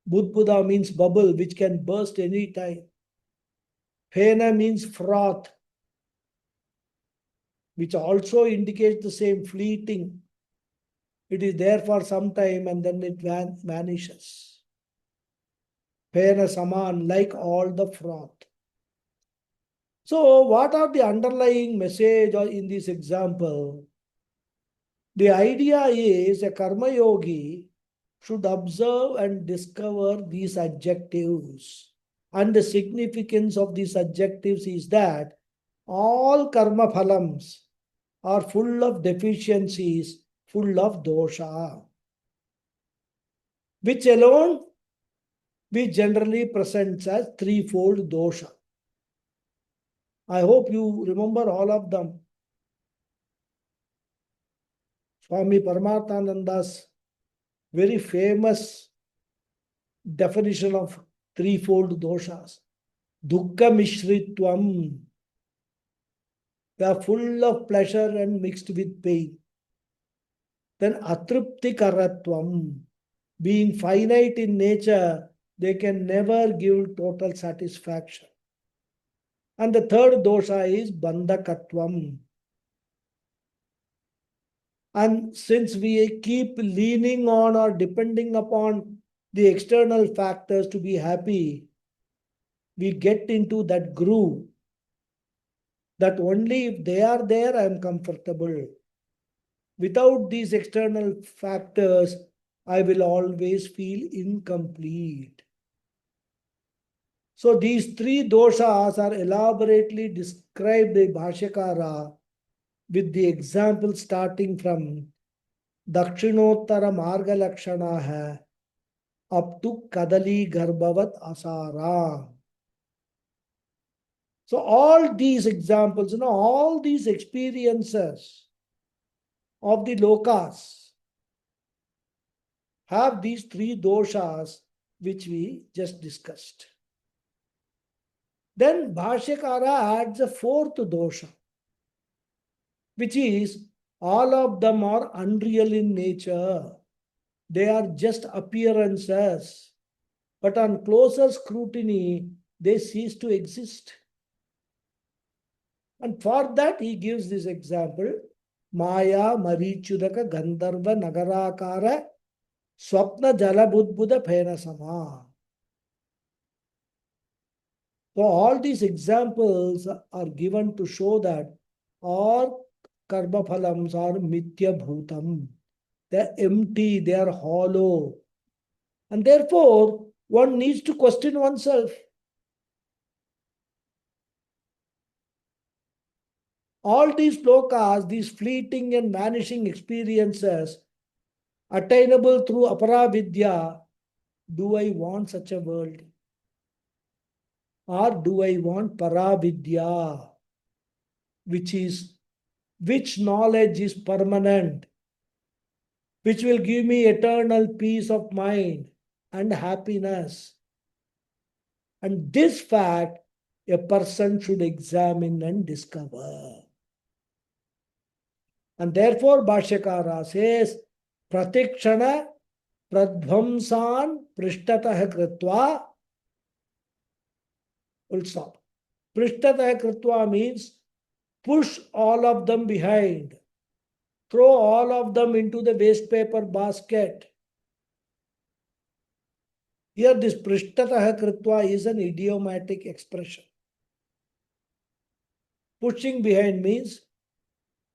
Budbuda means bubble, which can burst any time. Phena means froth, which also indicates the same fleeting. It is there for some time and then it vanishes. Phena Saman, like all the froth. So what are the underlying message in this example? The idea is a karma yogi should observe and discover these adjectives. And the significance of these adjectives is that all karma phalams are full of deficiencies, full of dosha, which alone we generally present as threefold dosha. I hope you remember all of them. Swami Paramatmananda's very famous definition of threefold doshas. Dukkha mishritvam. They are full of pleasure and mixed with pain. Then atrupti karatvam. Being finite in nature, they can never give total satisfaction. And the third dosha is bandhakatvam. And since we keep leaning on or depending upon the external factors to be happy, we get into that groove that only if they are there, I am comfortable. Without these external factors, I will always feel incomplete. So these three doshas are elaborately described by Bhashyakara with the example starting from Dakshinottara Marga Lakshana hai up to Kadali Garbhavat Asara. So all these examples, all these experiences of the lokas have these three doshas which we just discussed. Then Bhashyakara adds a fourth dosha, which is all of them are unreal in nature. They are just appearances. But on closer scrutiny, they cease to exist. And for that, he gives this example. Maya Marichudaka Gandharva Nagarakara Swapna Jalabudbuda Phenasama. So all these examples are given to show that all karma phalams are mithya bhutam. They are empty, they are hollow. And therefore, one needs to question oneself. All these lokas, these fleeting and vanishing experiences, attainable through aparavidya, do I want such a world? Or do I want paravidya, which knowledge is permanent, which will give me eternal peace of mind and happiness? And this fact, a person should examine and discover. And therefore, Bhashyakara says, Pratikshana pradvamsan prishtatah kritva. Full stop. Prishtatah kritva means push all of them behind. Throw all of them into the waste paper basket. Here this prishtatah kritva is an idiomatic expression. Pushing behind means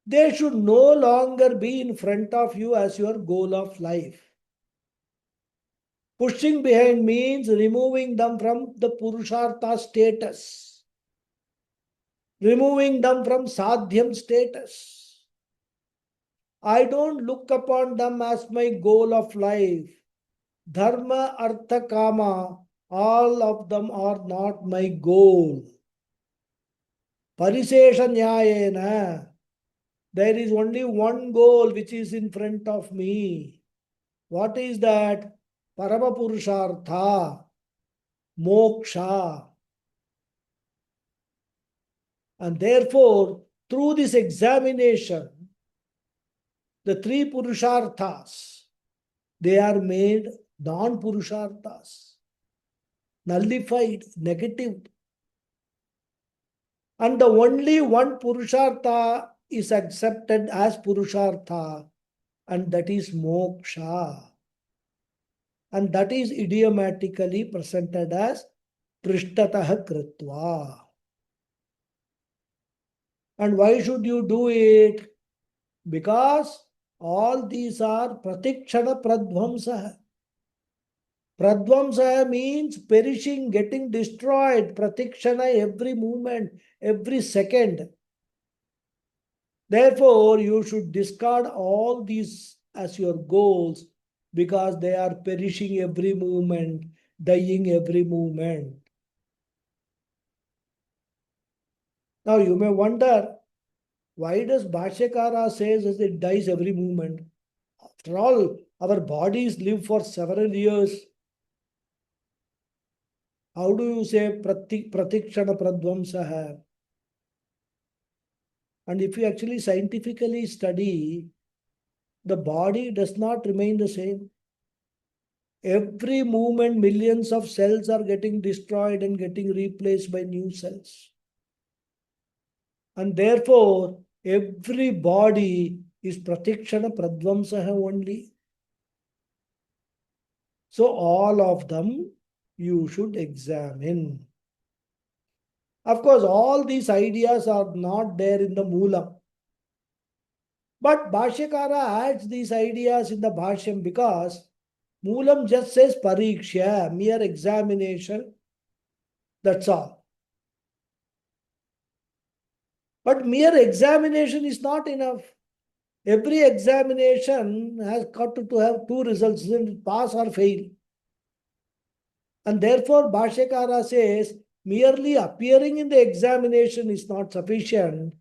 they should no longer be in front of you as your goal of life. Pushing behind means removing them from the Purushartha status, removing them from Sadhyam status. I don't look upon them as my goal of life. Dharma, Artha, Kama, all of them are not my goal. Parisesha Nyayena, there is only one goal which is in front of me. What is that? Parama Purushartha, Moksha. And therefore, through this examination, the three Purusharthas, they are made non-Purusharthas, nullified, negative. And the only one Purushartha is accepted as Purushartha, and that is Moksha. And that is idiomatically presented as Prishtatah Kritva. And why should you do it? Because all these are pratikshana pradvamsa. Pradvamsa means perishing, getting destroyed. Pratikshana, every moment, every second. Therefore, you should discard all these as your goals because they are perishing every moment, dying every moment. Now you may wonder, why does Bhashyakara says that it dies every moment? After all, our bodies live for several years. How do you say pratikshana pradvamsaha? And if you actually scientifically study, the body does not remain the same. Every moment, millions of cells are getting destroyed and getting replaced by new cells. And therefore, every body is pratikshana pradvamsaha only. So all of them you should examine. Of course, all these ideas are not there in the Moolam. But Bhashyakara adds these ideas in the Bhashyam because Moolam just says pariksha, mere examination. That's all. But mere examination is not enough. Every examination has got to have two results, pass or fail. And therefore, Bhashyakara says, merely appearing in the examination is not sufficient.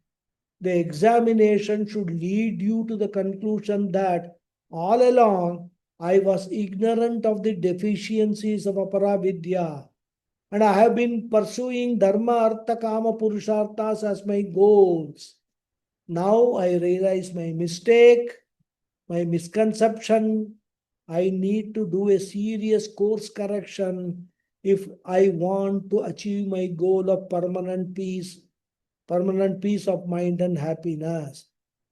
The examination should lead you to the conclusion that all along I was ignorant of the deficiencies of aparavidya, and I have been pursuing dharma, artha, kama, purusharthas as my goals. Now I realize my mistake, my misconception. I need to do a serious course correction if I want to achieve my goal of permanent peace of mind and happiness.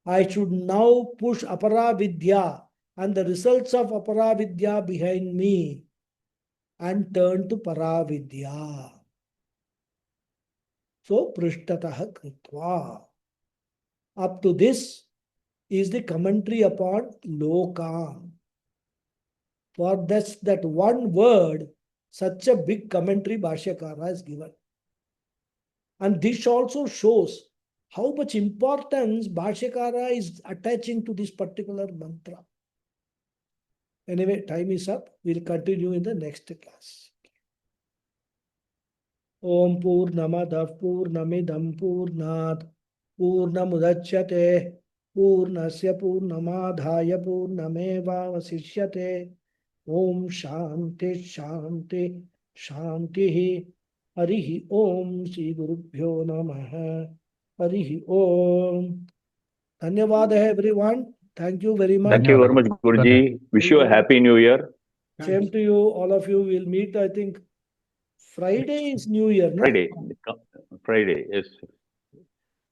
I should now push aparavidya and the results of aparavidya behind me and turn to paravidya. So, prishtataha kritva. Up to this is the commentary upon lokam. For that one word, such a big commentary Bhashyakara has given. And this also shows how much importance Bhashyakara is attaching to this particular mantra. Anyway, time is up. We'll continue in the next class. Om Purnamadav Purnamidam Purnat Purnamudachyate Purnasya Purnamadhaya Purnameva Vasishyate. Om Shanti Shanti Shanti. Harihi Om Shri Gurubhyo Namaha. Harihi Om. Dhanyavada everyone. Thank you very much. Thank you very much, Guruji. Wish you a happy new year. Same to you, all of you. We'll meet, I think, Friday is New Year, no? Friday, yes.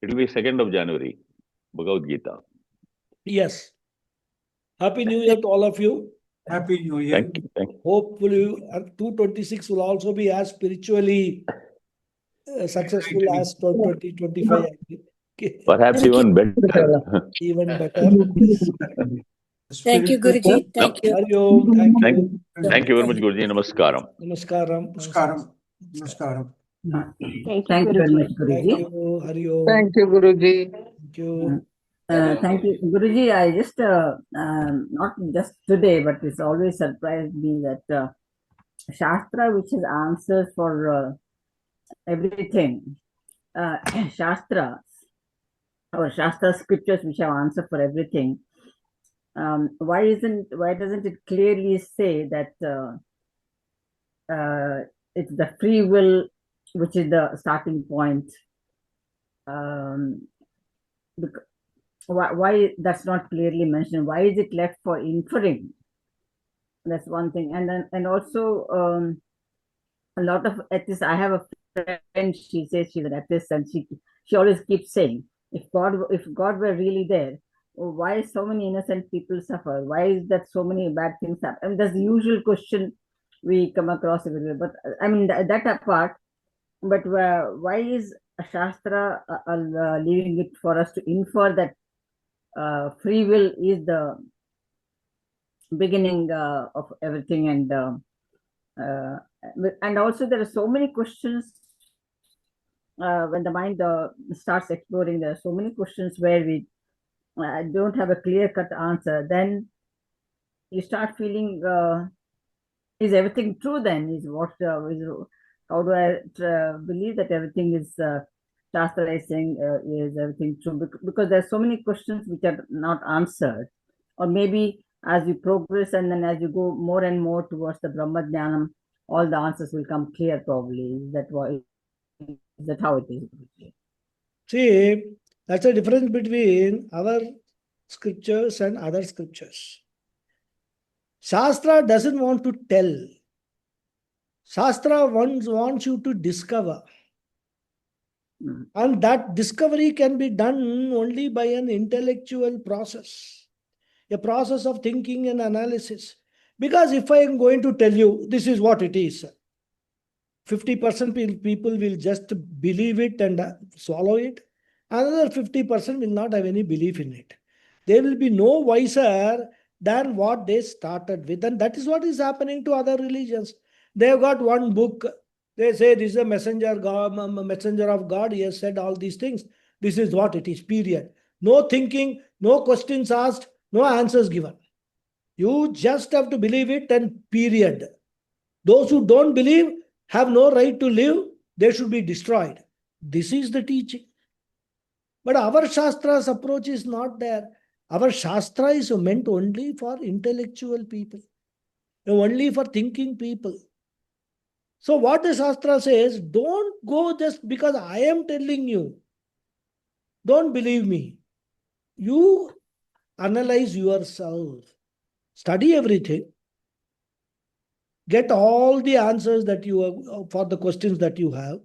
It will be 2nd of January, Bhagavad Gita. Yes. Happy New Year to all of you. Happy New Year. Thank you. Thank you. Hopefully, 226 will also be as spiritually successful as 2025. Okay. Perhaps even better. Even better. Thank you, Guruji. Thank you. Hari Om. Thank you. Thank you very much, Guruji. Namaskaram. Namaskaram. Namaskaram. Namaskaram. Thank you very much, Thank Guruji. you. Hari Om. Thank you, Guruji. Thank you. Thank you, Guruji. I just, not just today, but it's always surprised me that Shastra, which has answers for everything, Shastra or Shastra scriptures which have answer for everything, why doesn't it clearly say that it's the free will which is the starting point? Why that's not clearly mentioned? Why is it left for inferring? That's one thing. And also a lot of atheists. I have a friend. She says she's an atheist, and she always keeps saying, if God were really there, why so many innocent people suffer? Why is that so many bad things happen? I mean, that's the usual question we come across everywhere. But I mean that apart. But why is Shastra leaving it for us to infer that free will is the beginning of everything, and also there are so many questions when the mind starts exploring. There are so many questions where we don't have a clear-cut answer. Then you start feeling Is everything true then? How do I believe that everything is Shastra is saying is everything true? Because there's so many questions which are not answered. Or maybe as you progress and then as you go more and more towards the Brahma Jnanam, all the answers will come clear probably. Is that how it is? See, that's the difference between our scriptures and other scriptures. Shastra doesn't want to tell. Shastra wants you to discover. Mm. And that discovery can be done only by an intellectual process, a process of thinking and analysis. Because if I am going to tell you this is what it is, 50% people will just believe it and swallow it. Another 50% will not have any belief in it. They will be no wiser than what they started with. And that is what is happening to other religions. They have got one book. They say this is a messenger of God. He has said all these things. This is what it is, period. No thinking, no questions asked, no answers given. You just have to believe it and period. Those who don't believe have no right to live. They should be destroyed. This is the teaching. But our Shastra's approach is not there. Our Shastra is meant only for intellectual people, only for thinking people. So what the Shastra says, don't go just because I am telling you. Don't believe me. You analyze yourself. Study everything. Get all the answers that you have for the questions that you have.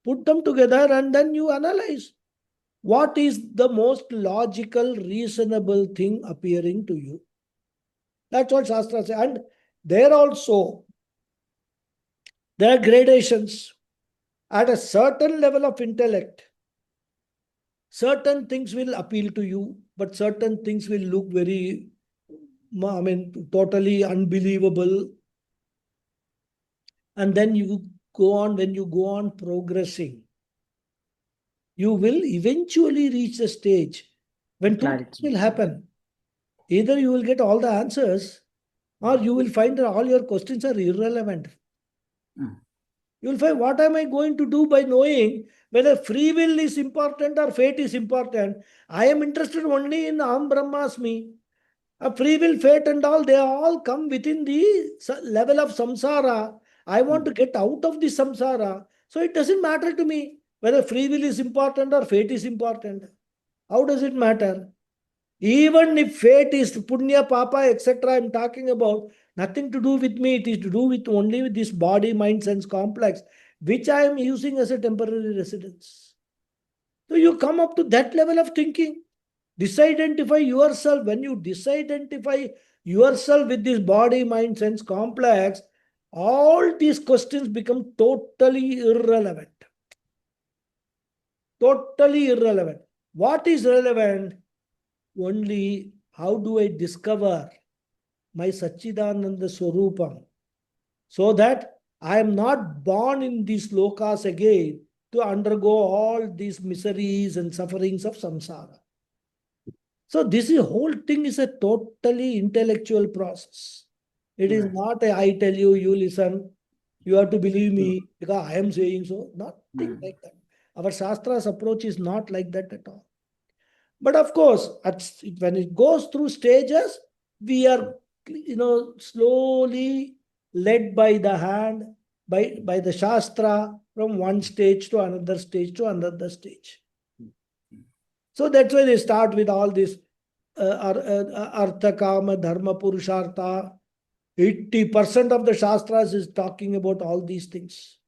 Put them together and then you analyze. What is the most logical, reasonable thing appearing to you? That's what Shastra says. And there also, there are gradations. At a certain level of intellect, certain things will appeal to you, but certain things will look very, totally unbelievable. And then when you go on progressing, you will eventually reach a stage when two things will happen. Either you will get all the answers or you will find that all your questions are irrelevant. You will find, what am I going to do by knowing whether free will is important or fate is important? I am interested only in Aham Brahmasmi. A free will, fate and all, they all come within the level of samsara. I want to get out of the samsara. So it doesn't matter to me whether free will is important or fate is important. How does it matter? Even if fate is punya, papa, etc., I'm talking about, nothing to do with me. It is to do with only with this body, mind, sense complex, which I am using as a temporary residence. So you come up to that level of thinking. Disidentify yourself. When you disidentify yourself with this body, mind, sense complex, all these questions become totally irrelevant. Totally irrelevant. What is relevant? Only how do I discover my Satchidananda Swarupam so that I am not born in these lokas again to undergo all these miseries and sufferings of samsara. So this whole thing is a totally intellectual process. It is not a I tell you, you listen, you have to believe me because I am saying so. Nothing like that. Our Shastra's approach is not like that at all. But of course, when it goes through stages, we are, slowly led by the hand, by the Shastra from one stage to another stage to another stage. So that's why they start with all this Artha, Kama, Dharma, Purushartha. 80% of the Shastras is talking about all these things.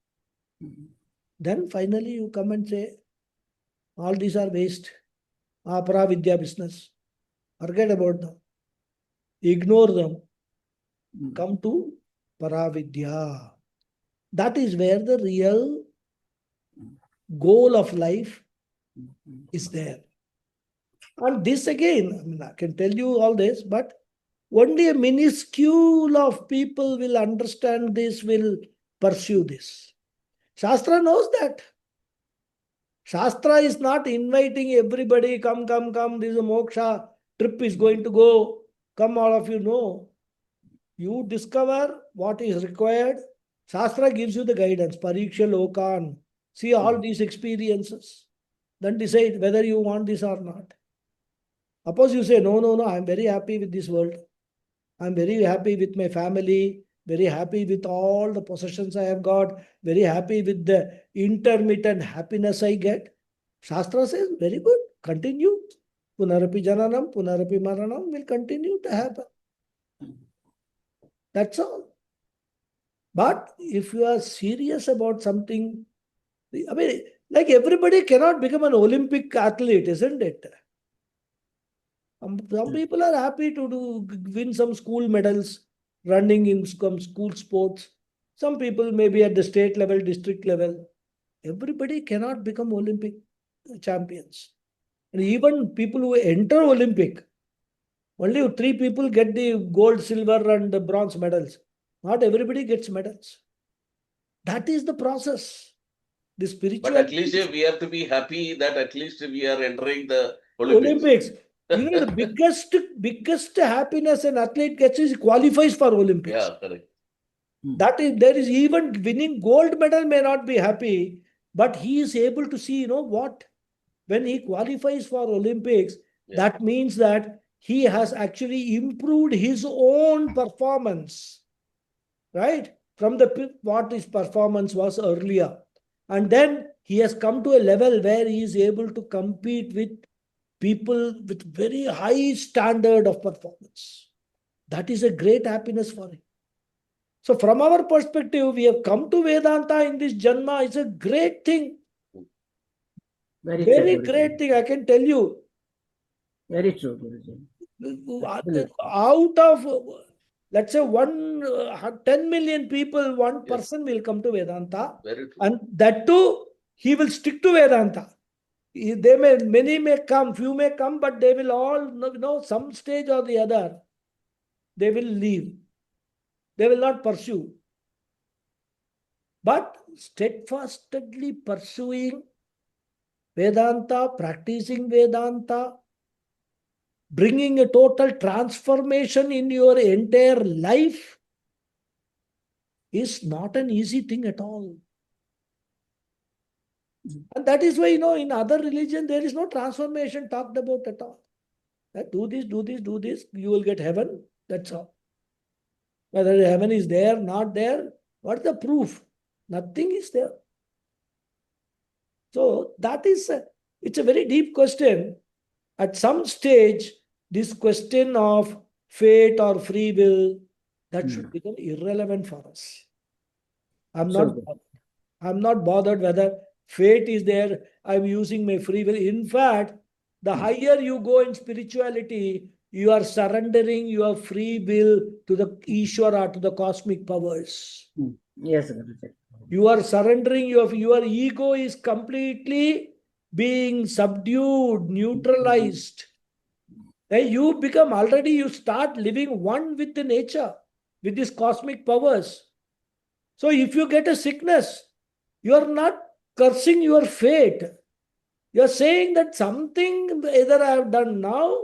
Then finally you come and say, all these are waste. Paravidya business. Forget about them. Ignore them. Come to Paravidya. That is where the real goal of life is there. And this again, I can tell you all this, but only a minuscule of people will understand this, will pursue this. Shastra knows that. Shastra is not inviting everybody, come, this is a moksha, trip is going to go, come all of you. No. You discover what is required. Shastra gives you the guidance. Pariksha Lokan. See all these experiences. Then decide whether you want this or not. Suppose you say, no, I'm very happy with this world. I'm very happy with my family, very happy with all the possessions I have got, very happy with the intermittent happiness I get. Shastra says, very good, continue. Punarapi Jananam, Punarapi Maranam will continue to happen. That's all. But if you are serious about something, I mean, like everybody cannot become an Olympic athlete, isn't it? Some people are happy to win some school medals, running in some school sports. Some people may be at the state level, district level. Everybody cannot become Olympic champions. And even people who enter Olympic, only 3 people get the gold, silver, and the bronze medals. Not everybody gets medals. That is the process. The spiritual. But at least we have to be happy that at least we are entering the Olympics. You know, the biggest happiness an athlete gets is qualifies for Olympics. Yeah, correct. That is, there is even winning gold medal may not be happy, but he is able to see, what? When he qualifies for Olympics, that means that he has actually improved his own performance, right? From what his performance was earlier. And then he has come to a level where he is able to compete with people with very high standard of performance. That is a great happiness for him. So from our perspective, we have come to Vedanta in this Janma. It's a great thing. Very great thing, I can tell you. Very true, Guruji. Out of, let's say, 10 million people, one person will come to Vedanta. Very true. And that too, he will stick to Vedanta. Many may come, few may come, but they will all, some stage or the other, they will leave. They will not pursue. But steadfastly pursuing Vedanta, practicing Vedanta, bringing a total transformation in your entire life is not an easy thing at all. And that is why, in other religion, there is no transformation talked about at all. Do this, you will get heaven. That's all. Whether heaven is there, not there, what is the proof? Nothing is there. So that is, it's a very deep question. At some stage, this question of fate or free will, that should become irrelevant for us. I'm not bothered whether fate is there. I'm using my free will. In fact, the higher you go in spirituality, you are surrendering your free will to the Ishvara, to the cosmic powers. Yes, Guruji. You are surrendering your ego is completely being subdued, neutralized. Then you start living one with the nature, with these cosmic powers. So if you get a sickness, you are not cursing your fate. You are saying that something either I have done now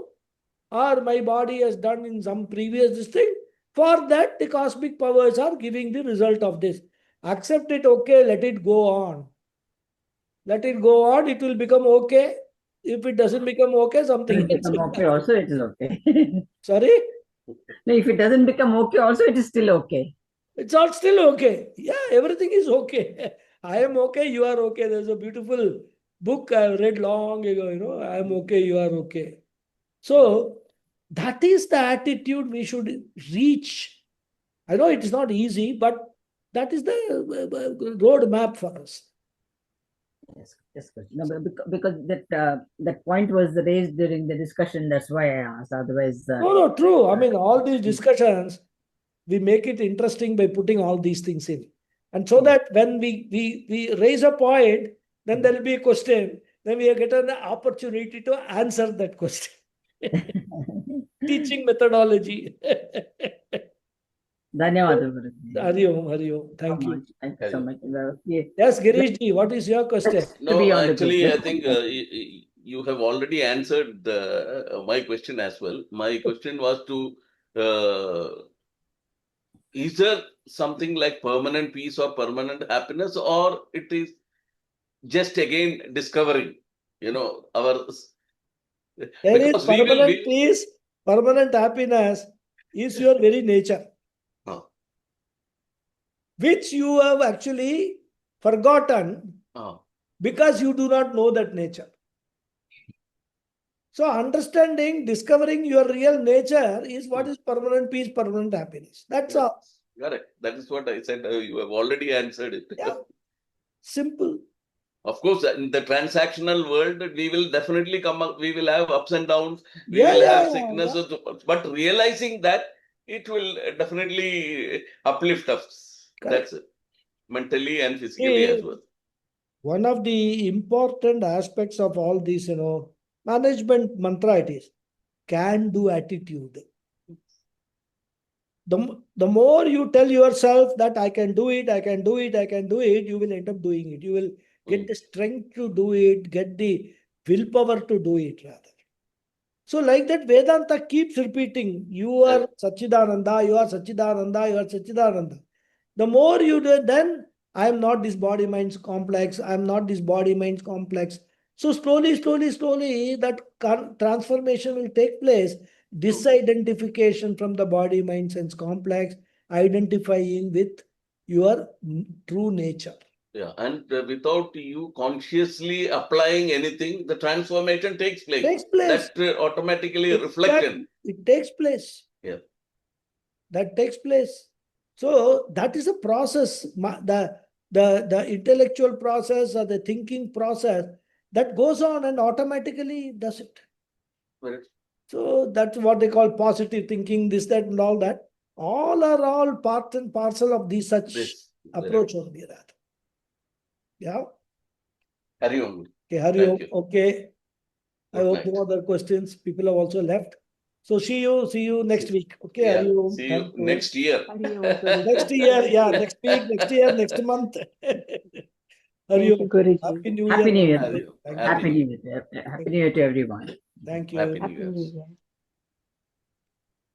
or my body has done in some previous thing. For that, the cosmic powers are giving the result of this. Accept it, okay, let it go on. Let it go on, it will become okay. If it doesn't become okay, something If it become okay, also it is okay. Sorry? No, if it doesn't become okay, also it is still okay. It's all still okay. Yeah, everything is okay. I am okay, you are okay. There's a beautiful book I read long ago, I am okay, you are okay. So that is the attitude we should reach. I know it is not easy, but that is the roadmap for us. Yes, no, because that point was raised during the discussion. That's why I asked. Otherwise, no, true. I mean, all these discussions, we make it interesting by putting all these things in, and so that when we raise a point, then there will be a question. Then we get an opportunity to answer that question. Teaching methodology. Dhanyawad, Guruji. Hari Om. Thank you. Thank you so much. Yes, Girishji, what is your question? No, actually, I think you have already answered my question as well. My question was to is there something like permanent peace or permanent happiness, or it is just again discovering, our, There is because we will permanent be, peace, permanent happiness is your very nature, oh, which you have actually forgotten oh, because you do not know that nature. So understanding, discovering your real nature is what is permanent peace, permanent happiness. That's yeah, all. correct. That is what I said. You have already answered it. Yeah. Simple. Of course, in the transactional world, we will definitely come up, we will have ups and downs, we Yeah, will yeah, have yeah, sicknesses, but realizing that it will definitely uplift us. Correct. That's it. Mentally and physically as well. One of the important aspects of all this, management mantra it is can-do attitude. The more you tell yourself that I can do it, I can do it, I can do it, you will end up doing it. You will get the strength to do it, get the willpower to do it rather. So like that, Vedanta keeps repeating, you are Satchidananda, you are Satchidananda, you are Satchidananda. The more you do, then I am not this body minds complex, I am not this body minds complex. So slowly, that transformation will take place. Disidentification from the body mind sense complex, identifying with your true nature. Yeah, and without you consciously applying anything, the transformation takes place. Takes place. That automatically reflection. It takes place. Yeah. That takes place. So that is a process. The intellectual process or the thinking process that goes on and automatically does it. Right. So that's what they call positive thinking, this, that, and all that. All are all part and parcel of the such approach only that. Yeah. Hari Om. Okay, Hari Om. Okay. I Good hope night. no other questions. People have also left. So see you next week. Okay, Yeah. Hari Om. See you Thank you. next year. Next year, yeah, next week, next year, next month. Hari Thank you, Om. Guruji. Happy New Happy New Year. Year. Hari Om. Thank Happy you. New Year. Happy New Year to everyone. Thank you. Happy Happy New Year. New Year.